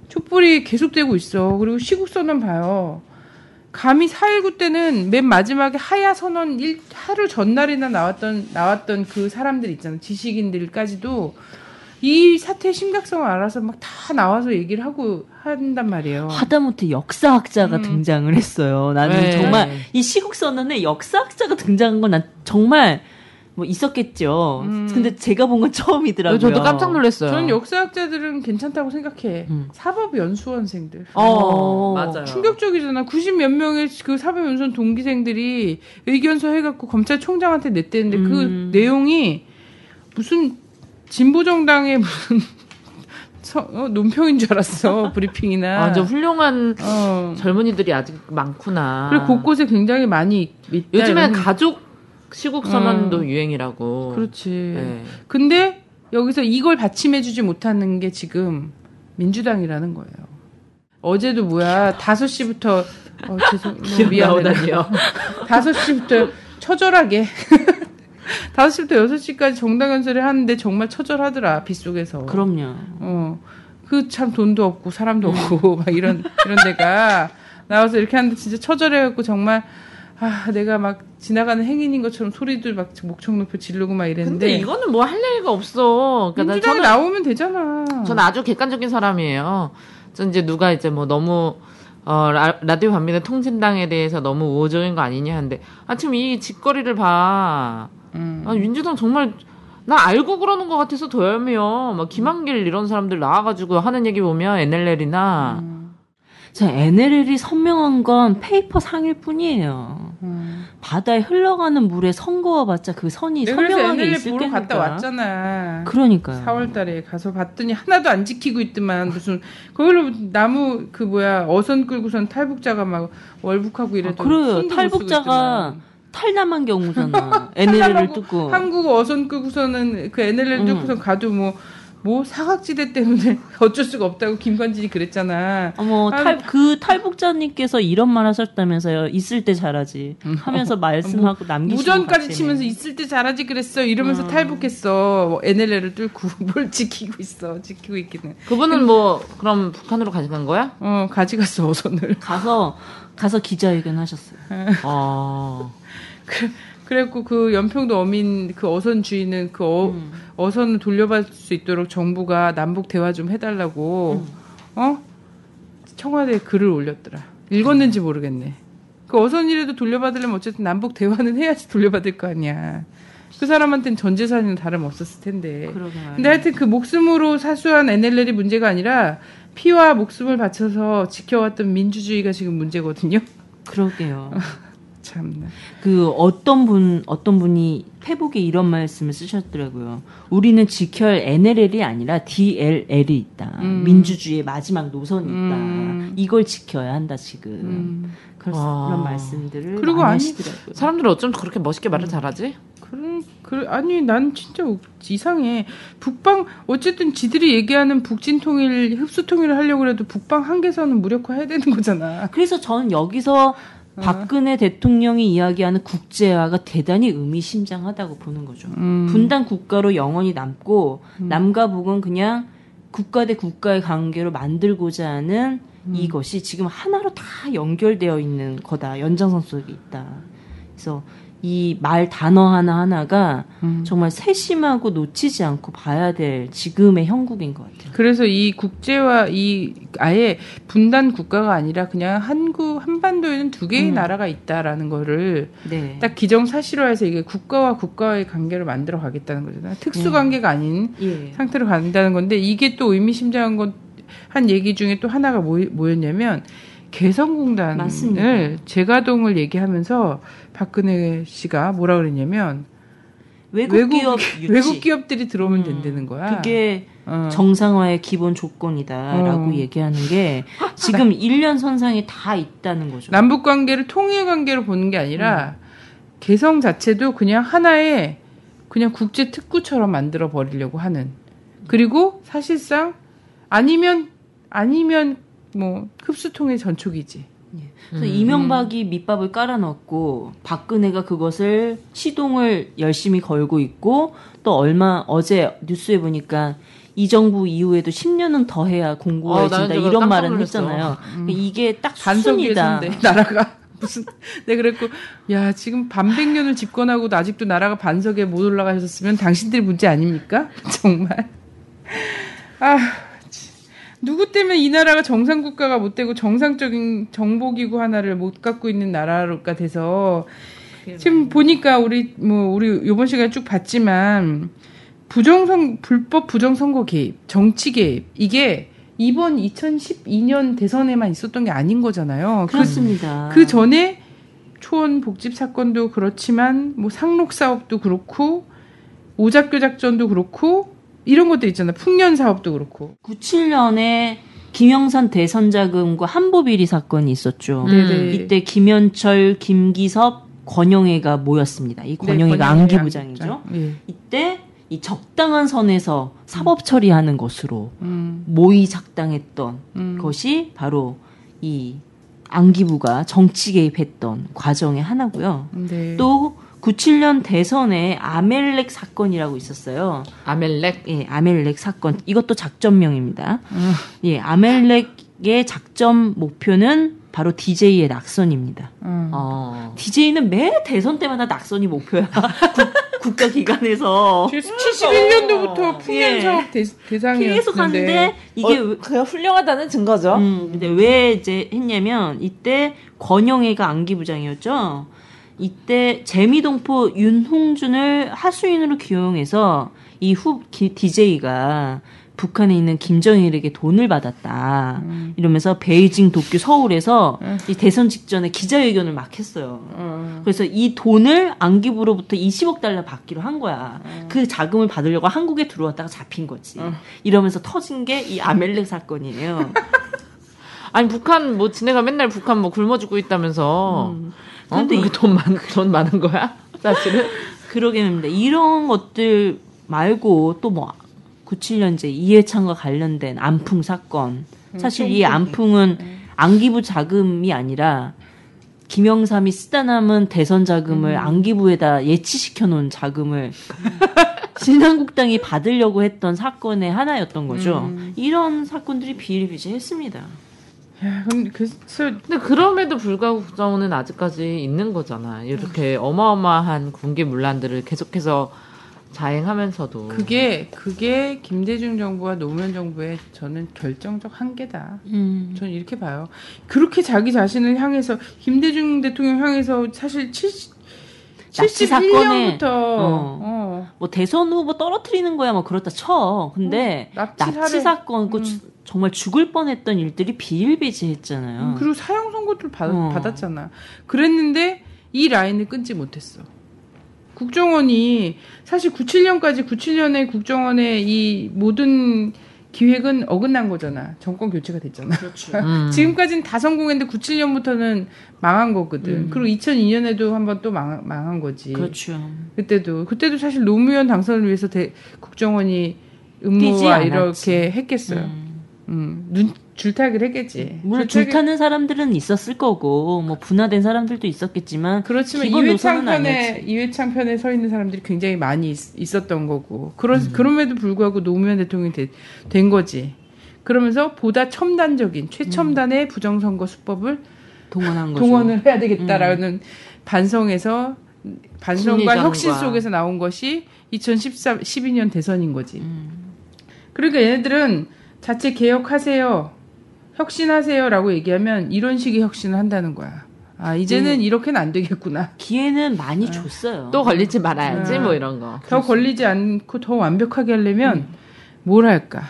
S2: 촛불이 계속되고 있어. 그리고 시국선언 봐요. 감히 4.19 때는 맨 마지막에 하야 선언 하루 전날이나 나왔던 그 사람들 있잖아. 지식인들까지도 이 사태의 심각성을 알아서 막 다 나와서 얘기를 하고 한단 말이에요.
S4: 하다못해 역사학자가 등장을 했어요. 나는
S3: 네.
S4: 정말 이 시국선언에 역사학자가 등장한 건 난 정말 뭐 있었겠죠. 근데 제가 본 건 처음이더라고요.
S3: 저도 깜짝 놀랐어요.
S2: 저는 역사학자들은 괜찮다고 생각해. 사법연수원생들.
S3: 맞아요.
S2: 충격적이잖아. 90몇 명의 그 사법연수원 동기생들이 의견서 해갖고 검찰총장한테 냈대는데 그 내용이 무슨 진보정당의 무슨 논평인 줄 알았어. 브리핑이나.
S3: 완전 훌륭한 젊은이들이 아직 많구나.
S2: 그리고 곳곳에 굉장히 많이 있다.
S3: 요즘엔 가족 시국 선언도 유행이라고.
S2: 그렇지.
S3: 네.
S2: 근데 여기서 이걸 받침해주지 못하는 게 지금 민주당이라는 거예요. 어제도 뭐야 5시부터 너무 미안해. 5시부터 처절하게 5시부터 6시까지 정당연설을 하는데 정말 처절하더라. 빗속에서.
S4: 그럼요.
S2: 그 참 돈도 없고 사람도 없고 막 이런 데가 나와서 이렇게 하는데 진짜 처절해갖고 정말 내가 막 지나가는 행인인 것처럼 소리들 막 목청 높여 지르고 막 이랬는데.
S3: 근데 이거는 뭐 할 얘기가 없어. 그러니까
S2: 민주당이 나오면 되잖아.
S3: 저는 아주 객관적인 사람이에요. 전 이제 누가 이제 뭐 너무 라디오 반민의 통진당에 대해서 너무 우호적인 거 아니냐 하는데 지금 이 짓거리를 봐. 민주당 정말 나 알고 그러는 것 같아서 더 얄미워. 막 김한길 이런 사람들 나와가지고 하는 얘기 보면 NLL이나
S4: 자, NLL이 선명한 건 페이퍼 상일 뿐이에요. 바다에 흘러가는 물에 선 그어봤자 그 선이 선명하게 있을
S2: 보러
S4: 거니까.
S2: 갔다 왔잖아.
S4: 그러니까요.
S2: 4월달에 가서 봤더니 하나도 안 지키고 있더만 무슨 거기로 나무 어선 끌고선 탈북자가 막 월북하고 이래도
S4: 그래요. 탈북자가 탈남한 경우잖아. NLL을 뜯고.
S2: 한국 어선 끌고서는 그 NLL 뜯고선 가도 뭐 사각지대 때문에 어쩔 수가 없다고 김관진이 그랬잖아.
S4: 그 탈북자님께서 이런 말 하셨다면서요. 있을 때 잘하지. 하면서 말씀하고 남기시고
S2: 무전까지 치면서 있을 때 잘하지 그랬어. 이러면서 탈북했어. NLL을 뚫고 뭘 지키고 있기는.
S3: 그분은 뭐 그럼 북한으로 가져간 거야?
S2: 가져갔어 어선을.
S4: 가서 기자회견 하셨어요.
S2: 그래갖고 그 연평도 어민 그 어선 주인은 그 어선을 돌려받을 수 있도록 정부가 남북 대화 좀 해달라고 청와대에 글을 올렸더라. 읽었는지 모르겠네. 그 어선이라도 돌려받으려면 어쨌든 남북 대화는 해야지 돌려받을 거 아니야. 그 사람한테는 전 재산이나 다름없었을 텐데. 근데 하여튼 그 목숨으로 사수한 NLL이 문제가 아니라 피와 목숨을 바쳐서 지켜왔던 민주주의가 지금 문제거든요.
S4: 그러게요.
S2: 참나.
S4: 어떤 분이 페북에 이런 말씀을 쓰셨더라고요. 우리는 지켜야 할 NLL이 아니라 DLL이 있다. 민주주의의 마지막 노선이 있다. 이걸 지켜야 한다 지금. 그런 말씀들을
S2: 그리고
S4: 많이 하시더라고요.
S3: 사람들은 어쩜 그렇게 멋있게 말을 잘하지?
S2: 아니 난 진짜 이상해. 북방 어쨌든 지들이 얘기하는 북진통일 흡수통일을 하려고 해도 북방 한계선은 무력화해야 되는 거잖아.
S4: 그래서 저는 여기서 박근혜 대통령이 이야기하는 국제화가 대단히 의미심장하다고 보는 거죠. 분단 국가로 영원히 남고 남과 북은 그냥 국가 대 국가의 관계로 만들고자 하는 이것이 지금 하나로 다 연결되어 있는 거다. 연장선 속에 있다. 그래서 이 말 단어 하나하나가 정말 세심하고 놓치지 않고 봐야 될 지금의 형국인 것 같아요.
S2: 그래서 이 국제화, 아예 분단 국가가 아니라 그냥 한반도에는 두 개의 나라가 있다라는 거를 딱 기정사실화해서 이게 국가와 국가의 관계를 만들어 가겠다는 거잖아요. 특수관계가 아닌 상태로 간다는 건데 이게 또 의미심장한 한 얘기 중에 또 하나가 뭐였냐면 개성공단을 맞습니다. 재가동을 얘기하면서 박근혜 씨가 뭐라 그랬냐면 외국 기업들이 들어오면 된다는 거야.
S4: 그게 정상화의 기본 조건이다라고 얘기하는 게 지금 1년 선상에 다 있다는 거죠.
S2: 남북 관계를 통일 관계로 보는 게 아니라 개성 자체도 그냥 하나의 그냥 국제 특구처럼 만들어 버리려고 하는. 그리고 사실상 아니면 뭐 흡수통의 전촉이지.
S4: 그래서 이명박이 밑밥을 깔아넣고 박근혜가 그것을 시동을 열심히 걸고 있고 또 어제 뉴스에 보니까 이 정부 이후에도 10년은 더 해야 공고해진다 이런 말은 했잖아요. 이게 딱 수순이다.
S2: 나라가 무슨 내가 그랬고 야 지금 반백년을 집권하고도 아직도 나라가 반석에 못 올라가셨으면 당신들이 문제 아닙니까? 정말 누구 때문에 이 나라가 정상국가가 못 되고 정상적인 정보기구 하나를 못 갖고 있는 나라가 돼서 지금 보니까 우리 요번 시간에 쭉 봤지만 불법 부정선거 개입, 정치 개입 이게 이번 2012년 대선에만 있었던 게 아닌 거잖아요.
S4: 그렇습니다.
S2: 그 전에 초원 복집 사건도 그렇지만 뭐 상록 사업도 그렇고 오작교 작전도 그렇고 이런 것들 있잖아요. 풍년 사업도 그렇고.
S4: 97년에 김영삼 대선 자금과 한보 비리 사건이 있었죠.
S2: 네네.
S4: 이때 김현철, 김기섭, 권영애가 모였습니다. 이 권영애가 안기부장이죠.
S2: 네.
S4: 이때 이 적당한 선에서 사법 처리하는 것으로 모의 작당했던 것이 바로 이 안기부가 정치 개입했던 과정의 하나고요.
S2: 네.
S4: 또 97년 대선에 아멜렉 사건이라고 있었어요.
S3: 아멜렉?
S4: 예, 아멜렉 사건. 이것도 작전명입니다. 예, 아멜렉의 작전 목표는 바로 DJ의 낙선입니다. DJ는 매 대선 때마다 낙선이 목표야. 국가기관에서.
S2: 71년도부터 풍년 사업 대상이었는데
S4: 계속 하는데 이게
S3: 그냥 훌륭하다는 증거죠.
S4: 근데 왜 이제 했냐면 이때 권영애가 안기부장이었죠. 이때 재미동포 윤홍준을 하수인으로 기용해서 이 DJ가 북한에 있는 김정일에게 돈을 받았다. 이러면서 베이징, 도쿄, 서울에서 이 대선 직전에 기자회견을 막 했어요. 그래서 이 돈을 안기부로부터 20억 달러 받기로 한 거야. 그 자금을 받으려고 한국에 들어왔다가 잡힌 거지. 이러면서 터진 게 이 아멜렉 사건이에요.
S3: 아니 북한 뭐 지네가 맨날 북한 뭐 굶어 죽고 있다면서. 근데 이게 돈 많은 거야? 사실은?
S4: 그러게 됩니다. 이런 것들 말고 또 뭐 97년제 이해창과 관련된 안풍 사건. 사실 이 안풍은 안기부 자금이 아니라 김영삼이 쓰다 남은 대선 자금을 안기부에다 예치시켜 놓은 자금을 신한국당이 받으려고 했던 사건의 하나였던 거죠. 이런 사건들이 비일비재했습니다.
S2: 야,
S3: 근데 그럼에도 불구하고 국정원은 아직까지 있는 거잖아. 이렇게 어마어마한 군기 문란들을 계속해서 자행하면서도.
S2: 그게 김대중 정부와 노무현 정부의 저는 결정적 한계다. 저는 이렇게 봐요. 그렇게 자기 자신을 향해서 김대중 대통령 향해서 사실 71년부터
S4: 뭐 대선 후보 떨어뜨리는 거야 뭐 그렇다 쳐. 근데 납치 사건 정말 죽을 뻔했던 일들이 비일비재했잖아요.
S2: 그리고 사형 선고를 받았잖아. 그랬는데 이 라인을 끊지 못했어. 국정원이 사실 97년에 국정원의 이 모든 기획은 어긋난 거잖아. 정권 교체가 됐잖아.
S4: 그렇죠.
S2: 지금까지는 다 성공했는데 97년부터는 망한 거거든. 그리고 2002년에도 한번 또 망한 거지.
S4: 그렇죠.
S2: 그때도 사실 노무현 당선을 위해서 국정원이 음모와 이렇게 했겠어요. 줄타기를 했겠지.
S4: 물론 줄타는 사람들은 있었을 거고 뭐 분화된 사람들도 있었겠지만
S2: 그렇지만 이회창 편에 서 있는 사람들이 굉장히 많이 있었던 거고 그럼에도 불구하고 노무현 대통령이 된 거지. 그러면서 보다 첨단적인 최첨단의 부정선거 수법을 동원을 해야 되겠다라는 반성과 혁신 속에서 나온 것이 2012년 대선인 거지. 그러니까 얘네들은 자체 개혁하세요. 혁신하세요라고 얘기하면 이런 식의 혁신을 한다는 거야. 아, 이제는 이렇게는 안 되겠구나.
S4: 기회는 많이 줬어요.
S3: 또 걸리지 말아야지 뭐 이런 거.
S2: 더 걸리지 않고 더 완벽하게 하려면 뭘 할까?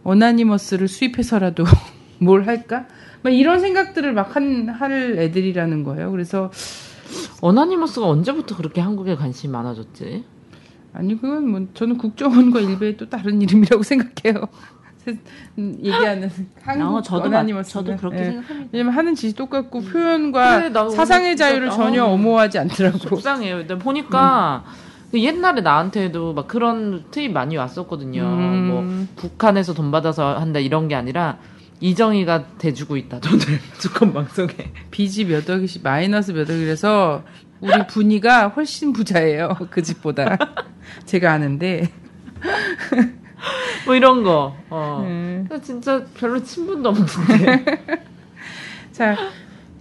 S2: 어나니머스를 수입해서라도 뭘 할까? 막 이런 생각들을 막 할 애들이라는 거예요. 그래서
S3: 어나니머스가 언제부터 그렇게 한국에 관심이 많아졌지?
S2: 아니 그건 뭐 저는 국정원과 일베의 또 다른 이름이라고 생각해요. 얘기하는 한국 어나니머스.
S4: 저도 그렇게 생각합니다.
S2: 왜냐면 하는 짓이 똑같고 표현과 사상의 자유를 전혀 엄호하지 않더라고.
S3: 속상해요. 보니까 옛날에 나한테도 막 그런 트윗 많이 왔었거든요. 뭐 북한에서 돈 받아서 한다 이런 게 아니라 이정희가 대주고 있다. 돈을 주권 방송에.
S2: 빚이 몇 억이시 마이너스 몇 억이라서 우리 분이가 훨씬 부자예요. 그 집보다. 제가 아는데.
S3: 뭐 이런 거. 진짜 별로 친분도 없는데.
S2: 자,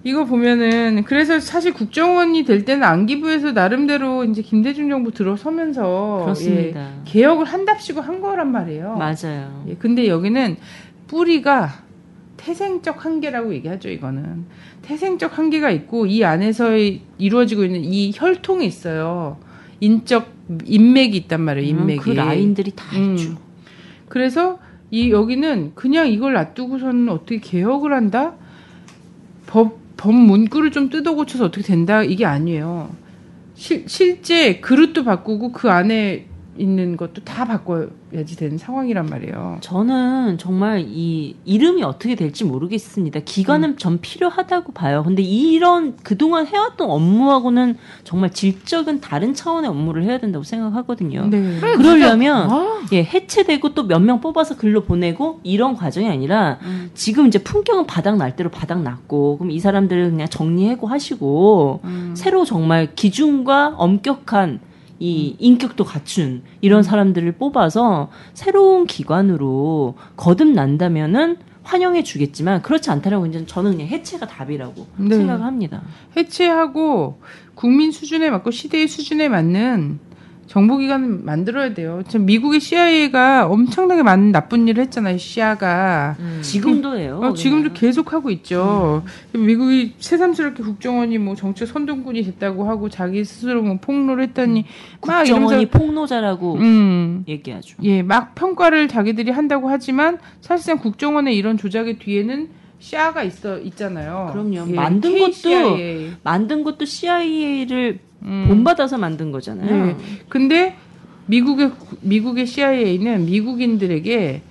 S2: 이거 보면은 그래서 사실 국정원이 될 때는 안기부에서 나름대로 이제 김대중 정부 들어서면서
S4: 그렇습니다.
S2: 개혁을 한답시고 한 거란 말이에요.
S4: 맞아요.
S2: 근데 여기는 뿌리가 태생적 한계라고 얘기하죠. 이거는 태생적 한계가 있고 이 안에서 이루어지고 있는 이 혈통이 있어요. 인맥이 있단 말이에요. 인맥이.
S4: 그 라인들이 다 있죠.
S2: 그래서 여기는 그냥 이걸 놔두고서는 어떻게 개혁을 한다? 법 문구를 좀 뜯어 고쳐서 어떻게 된다? 이게 아니에요. 실제 그릇도 바꾸고 그 안에 있는 것도 다 바꿔야지 되는 상황이란 말이에요.
S4: 저는 정말 이 이름이 어떻게 될지 모르겠습니다. 기간은 전 필요하다고 봐요. 근데 이런 그동안 해왔던 업무하고는 정말 질적인 다른 차원의 업무를 해야 된다고 생각하거든요.
S2: 네.
S4: 그러려면 예, 해체되고 또 몇 명 뽑아서 글로 보내고 이런 과정이 아니라 지금 이제 품격은 바닥 날 대로 바닥 났고 그럼 이 사람들을 그냥 정리해고 하시고 새로 정말 기준과 엄격한 이 인격도 갖춘 이런 사람들을 뽑아서 새로운 기관으로 거듭난다면은 환영해 주겠지만 그렇지 않다라고 이제 저는 그냥 해체가 답이라고
S2: 네.
S4: 생각을 합니다.
S2: 해체하고 국민 수준에 맞고 시대의 수준에 맞는 정보기관을 만들어야 돼요. 지금 미국의 CIA가 엄청나게 많은 나쁜 일을 했잖아요. 시아가.
S4: 지금도 해요.
S2: 지금도 계속 하고 있죠. 미국이 새삼스럽게 국정원이 뭐 정치 선동꾼이 됐다고 하고 자기 스스로 뭐 폭로를 했다니 막
S4: 국정원이
S2: 이러면서
S4: 폭로자라고 얘기하죠.
S2: 예, 막 평가를 자기들이 한다고 하지만 사실상 국정원의 이런 조작의 뒤에는 시아가 있잖아요.
S4: 그럼요.
S2: 예,
S4: 만든 것도 CIA를 본받아서 만든 거잖아요.
S2: 네. 근데 미국의 CIA는 미국인들에게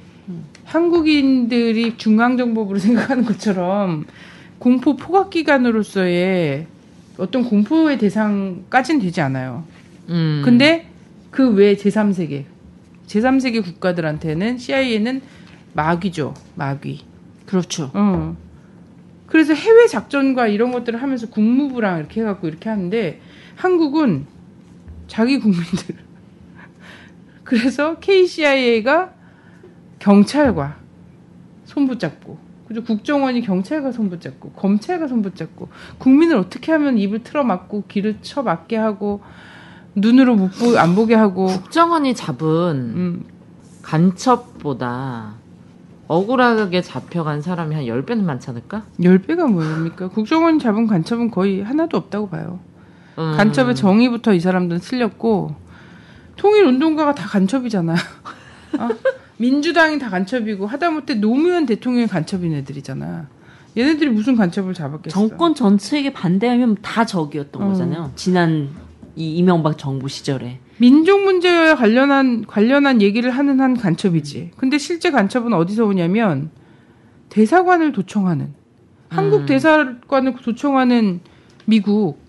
S2: 한국인들이 중앙정보부로 생각하는 것처럼 공포 포괄기관으로서의 어떤 공포의 대상까지는 되지 않아요. 근데 그 외 제3세계 국가들한테는 CIA는 마귀죠. 마귀.
S4: 그렇죠.
S2: 그래서 해외 작전과 이런 것들을 하면서 국무부랑 이렇게 해갖고 이렇게 하는데 한국은 자기 국민들. 그래서 KCIA가 경찰과 손붙잡고, 그죠? 국정원이 경찰과 손붙잡고, 검찰과 손붙잡고, 국민을 어떻게 하면 입을 틀어막고, 귀를 쳐막게 하고, 눈으로 안 보게 하고.
S3: 국정원이 잡은 간첩보다 억울하게 잡혀간 사람이 한 10배는 많지 않을까?
S2: 10배가 뭡니까? 국정원이 잡은 간첩은 거의 하나도 없다고 봐요. 간첩의 정의부터 이 사람들은 틀렸고 통일운동가가 다 간첩이잖아. 민주당이 다 간첩이고 하다못해 노무현 대통령이 간첩인 애들이잖아. 얘네들이 무슨 간첩을 잡았겠어.
S4: 정권 전체에게 반대하면 다 적이었던 거잖아요. 지난 이 이명박 정부 시절에.
S2: 민족 문제와 관련한 얘기를 하는 한 간첩이지. 근데 실제 간첩은 어디서 오냐면 대사관을 도청하는 한국 대사관을 도청하는 미국.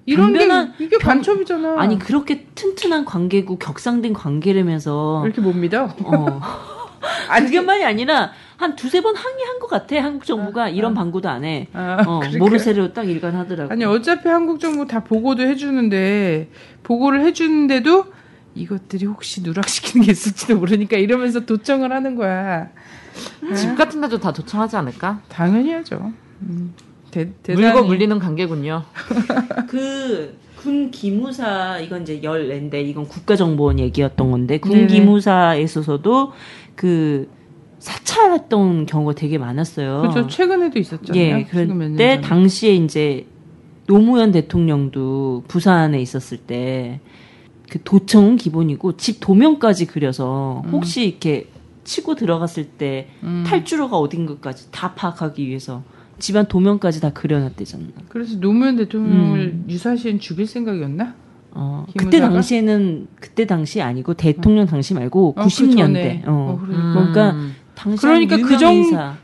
S2: 이런 이게 간첩이잖아.
S4: 아니 그렇게 튼튼한 관계고 격상된 관계라면서
S2: 이렇게 못 믿어?
S4: 아니 그게만이 아니라 한 2-3번 항의한 것 같아. 한국 정부가 이런 방구도 안 해. 모르쇠로 딱 일관하더라고.
S2: 아니 어차피 한국 정부 다 보고도 해주는데 보고를 해주는데도 이것들이 혹시 누락시키는 게 있을지도 모르니까 이러면서 도청을 하는 거야.
S3: 집 같은 데도 다 도청하지 않을까?
S2: 당연히 하죠.
S3: 물고 물리는 관계군요.
S4: 군 기무사 이건 이제 14인데 이건 국가정보원 얘기였던 건데 군 기무사에 있어서도 그 사찰했던 경우가 되게 많았어요.
S2: 그렇죠. 최근에도 있었잖아요.
S4: 예, 그런데 당시에 이제 노무현 대통령도 부산에 있었을 때 그 도청은 기본이고 집 도면까지 그려서 혹시 이렇게 치고 들어갔을 때 탈주로가 어딘가까지 다 파악하기 위해서 집안 도면까지 다 그려놨대잖아.
S2: 그래서 노무현 대통령을 유사시엔 죽일 생각이었나?
S4: 그때 당시 아니고 대통령 당시 말고 90년대. 그러니까 당시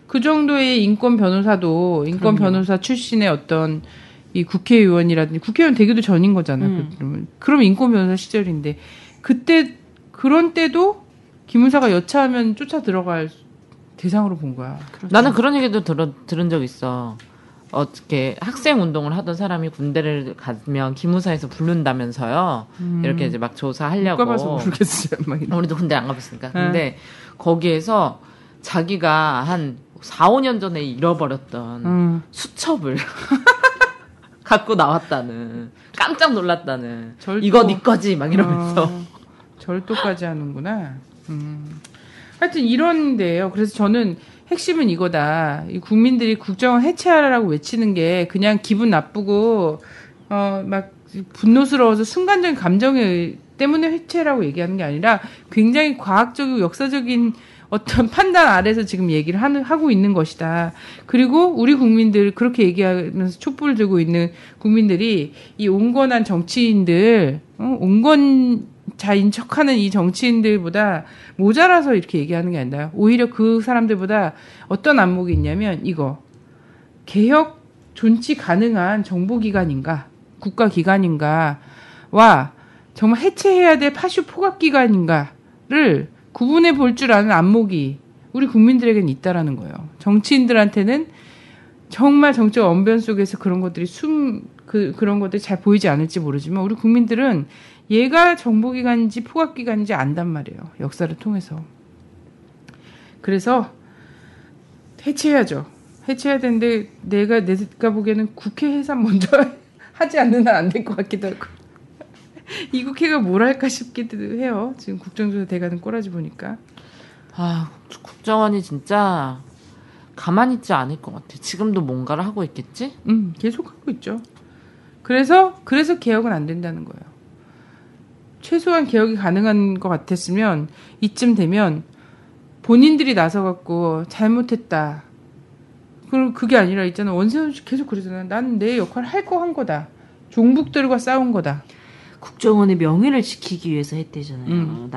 S2: 그 정도의 인권 변호사 출신의 어떤 이 국회의원이라든지 국회의원 되기도 전인 거잖아. 그럼 인권 변호사 시절인데 그런 때도 기무사가 여차하면 쫓아 들어갈 대상으로 본 거야.
S3: 그렇죠. 나는 그런 얘기도 들은 적 있어. 어떻게 학생 운동을 하던 사람이 군대를 가면 기무사에서 부른다면서요. 이렇게 이제 막 조사하려고.
S2: 못 가봐서 모르겠어요.
S3: 우리도 군대 안 가봤으니까. 근데 거기에서 자기가 한 4-5년 전에 잃어버렸던 수첩을 갖고 나왔다는. 깜짝 놀랐다는. 이거 네 거지 막 이러면서.
S2: 절도까지 하는구나. 하여튼 이런 데예요. 그래서 저는 핵심은 이거다. 이 국민들이 국정원 해체하라고 외치는 게 그냥 기분 나쁘고 막 분노스러워서 순간적인 감정에 때문에 해체라고 얘기하는 게 아니라 굉장히 과학적이고 역사적인 어떤 판단 아래서 지금 얘기를 하고 있는 것이다. 그리고 우리 국민들 그렇게 얘기하면서 촛불을 들고 있는 국민들이 이 온건한 정치인들, 온건자인 척하는 이 정치인들보다 모자라서 이렇게 얘기하는 게 아니다. 오히려 그 사람들보다 어떤 안목이 있냐면 이거 개혁 존치 가능한 정보기관인가 국가기관인가와 정말 해체해야 될 파쇼 포갑기관인가를 구분해 볼 줄 아는 안목이 우리 국민들에게는 있다라는 거예요. 정치인들한테는 정말 정적 언변 속에서 그런 것들이 그런 것들이 잘 보이지 않을지 모르지만 우리 국민들은 얘가 정보기관인지 포갑기관인지 안단 말이에요. 역사를 통해서. 그래서 해체해야죠. 해체해야 되는데 내가 보기에는 국회 해산 먼저 하지 않는 한 안 될 것 같기도 하고 이 국회가 뭘 할까 싶기도 해요. 지금 국정조사 돼가는 꼬라지 보니까.
S3: 아, 국정원이 진짜 가만히 있지 않을 것 같아. 지금도 뭔가를 하고 있겠지?
S2: 계속 하고 있죠. 그래서 개혁은 안 된다는 거예요. 최소한 개혁이 가능한 것 같았으면 이쯤 되면 본인들이 나서갖고 잘못했다. 그럼 그게 아니라 있잖아. 원세훈 씨 계속 그러잖아. 나는 내 역할을 할 거 한 거다. 종북들과 싸운 거다.
S4: 국정원의 명예를 지키기 위해서 했대잖아요.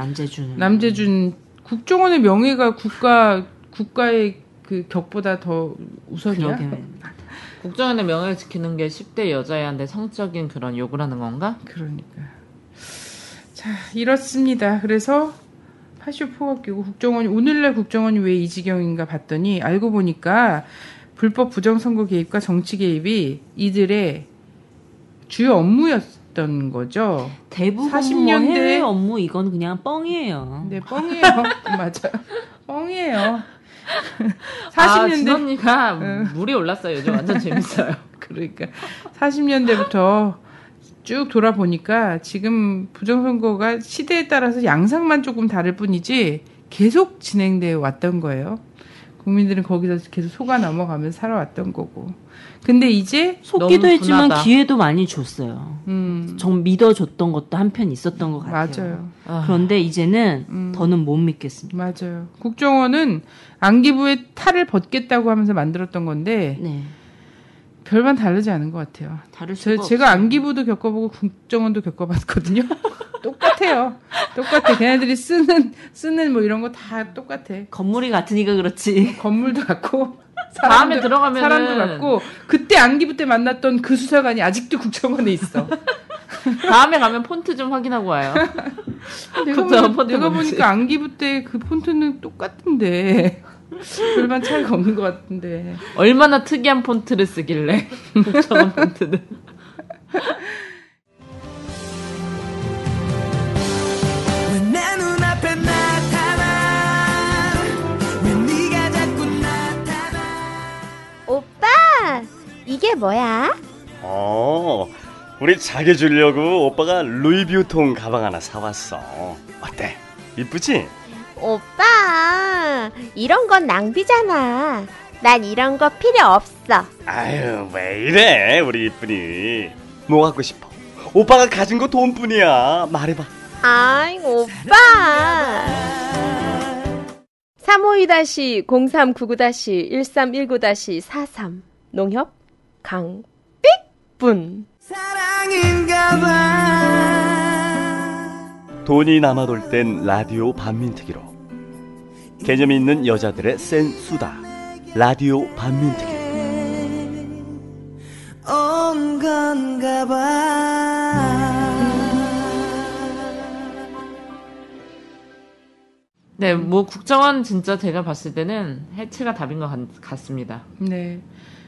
S4: 남재준 국정원의 명예가 국가의 그 격보다 더 우선이야? 그러게.
S3: 국정원의 명예를 지키는 게 10대 여자애한테 성적인 그런 욕을 하는 건가?
S2: 그러니까. 자, 이렇습니다. 그래서 파쇼 포갑기고 오늘날 국정원이 왜 이 지경인가 봤더니 알고 보니까 불법 부정선거 개입과 정치 개입이 이들의 주요 업무였던 거죠.
S4: 대부분
S2: 40년대
S4: 뭐 해외 업무 이건 그냥 뻥이에요.
S2: 네, 뻥이에요. 맞아. 뻥이에요.
S3: 40년대 진언니가 물이 올랐어요. 요즘 완전 재밌어요.
S2: 그러니까 40년대부터 쭉 돌아보니까 지금 부정선거가 시대에 따라서 양상만 조금 다를 뿐이지 계속 진행되어 왔던 거예요. 국민들은 거기서 계속 속아 넘어가면서 살아왔던 거고. 근데 이제
S4: 속기도 했지만
S3: 분하다.
S4: 기회도 많이 줬어요. 정 믿어줬던 것도 한편 있었던 것 같아요.
S2: 맞아요.
S4: 그런데 이제는 더는 못 믿겠습니다.
S2: 맞아요. 국정원은 안기부의 탈을 벗겠다고 하면서 만들었던 건데
S4: 네.
S2: 별반 다르지 않은 것 같아요.
S4: 다를 수가
S2: 제가
S4: 없어요.
S2: 안기부도 겪어보고 국정원도 겪어봤거든요. 똑같아요. 똑같아. 걔네들이 쓰는 뭐 이런 거 다 똑같아.
S4: 건물이 같으니까 그렇지.
S2: 건물도 같고
S3: 다음에 들어가면은
S2: 사람도 같고 그때 안기부 때 만났던 그 수사관이 아직도 국정원에 있어.
S3: 다음에 가면 폰트 좀 확인하고 와요.
S2: 내가 보니까 안기부 때 그 폰트는 똑같은데 별반 차이가 없는 것 같은데.
S3: 얼마나 특이한 폰트를 쓰길래 국정원 폰트는.
S5: 내 눈앞에 나타나 왜 네가 자꾸 나타나
S1: 오빠, 이게 뭐야?
S6: 우리 자기 주려고 오빠가 루이비우통 가방 하나 사왔어. 어때? 이쁘지?
S1: 오빠, 이런 건 낭비잖아. 난 이런 거 필요 없어.
S6: 아유, 왜 이래 우리 이쁜이. 뭐 갖고 싶어? 오빠가 가진 거 돈뿐이야. 말해봐.
S1: 아이, 오빠. 352-0399-1319-43 농협 강삑분.
S5: 사랑인가봐.
S6: 돈이 남아돌 땐 라디오 반민특위로. 개념 있는 여자들의 센 수다. 라디오 반민특위.
S5: 온 건가봐.
S3: 네, 뭐 국정원 진짜 제가 봤을 때는 해체가 답인 것 같습니다.
S2: 네.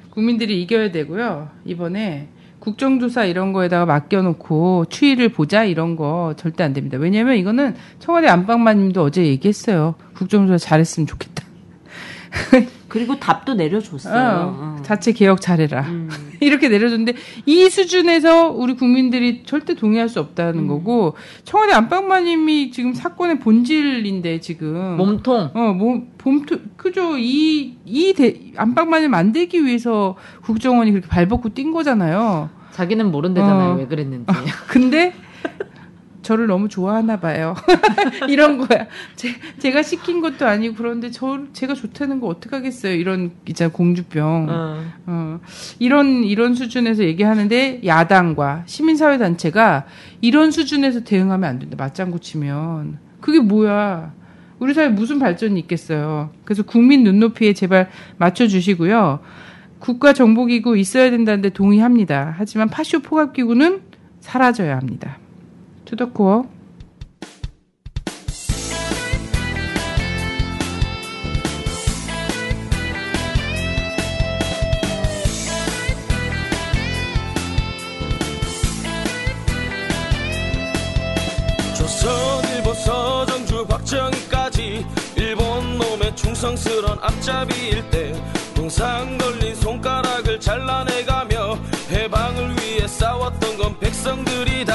S2: 국민들이 이겨야 되고요. 이번에 국정조사 이런 거에다가 맡겨놓고 추이를 보자 이런 거 절대 안 됩니다. 왜냐면 이거는 청와대 안방마님도 어제 얘기했어요. 국정조사 잘했으면 좋겠다.
S4: 그리고 답도 내려줬어요.
S2: 자체 개혁 잘해라. 이렇게 내려줬는데 이 수준에서 우리 국민들이 절대 동의할 수 없다는 거고 청와대 안방마님이 지금 사건의 본질인데 지금
S3: 몸통.
S2: 그죠. 안방만을 만들기 위해서 국정원이 그렇게 발벗고 뛴 거잖아요.
S3: 자기는 모른대잖아요. 왜 그랬는지.
S2: 근데 저를 너무 좋아하나 봐요. 이런 거야. 제가 시킨 것도 아니고 그런데 제가 좋다는 거 어떡하겠어요. 이런 있잖아 공주병. 이런 수준에서 얘기하는데 야당과 시민사회단체가 이런 수준에서 대응하면 안 된다. 맞장구 치면. 그게 뭐야. 우리 사회 무슨 발전이 있겠어요. 그래서 국민 눈높이에 제발 맞춰주시고요. 국가정보기구 있어야 된다는데 동의합니다. 하지만 파쇼 포갑기구는 사라져야 합니다. 투더코어.
S5: 조선일보 서정주 박정희까지 일본 놈의 충성스런 앞잡이일 때 동상 걸린 손가락을 잘라내가며 해방을 위해 싸웠던 건 백성들이다.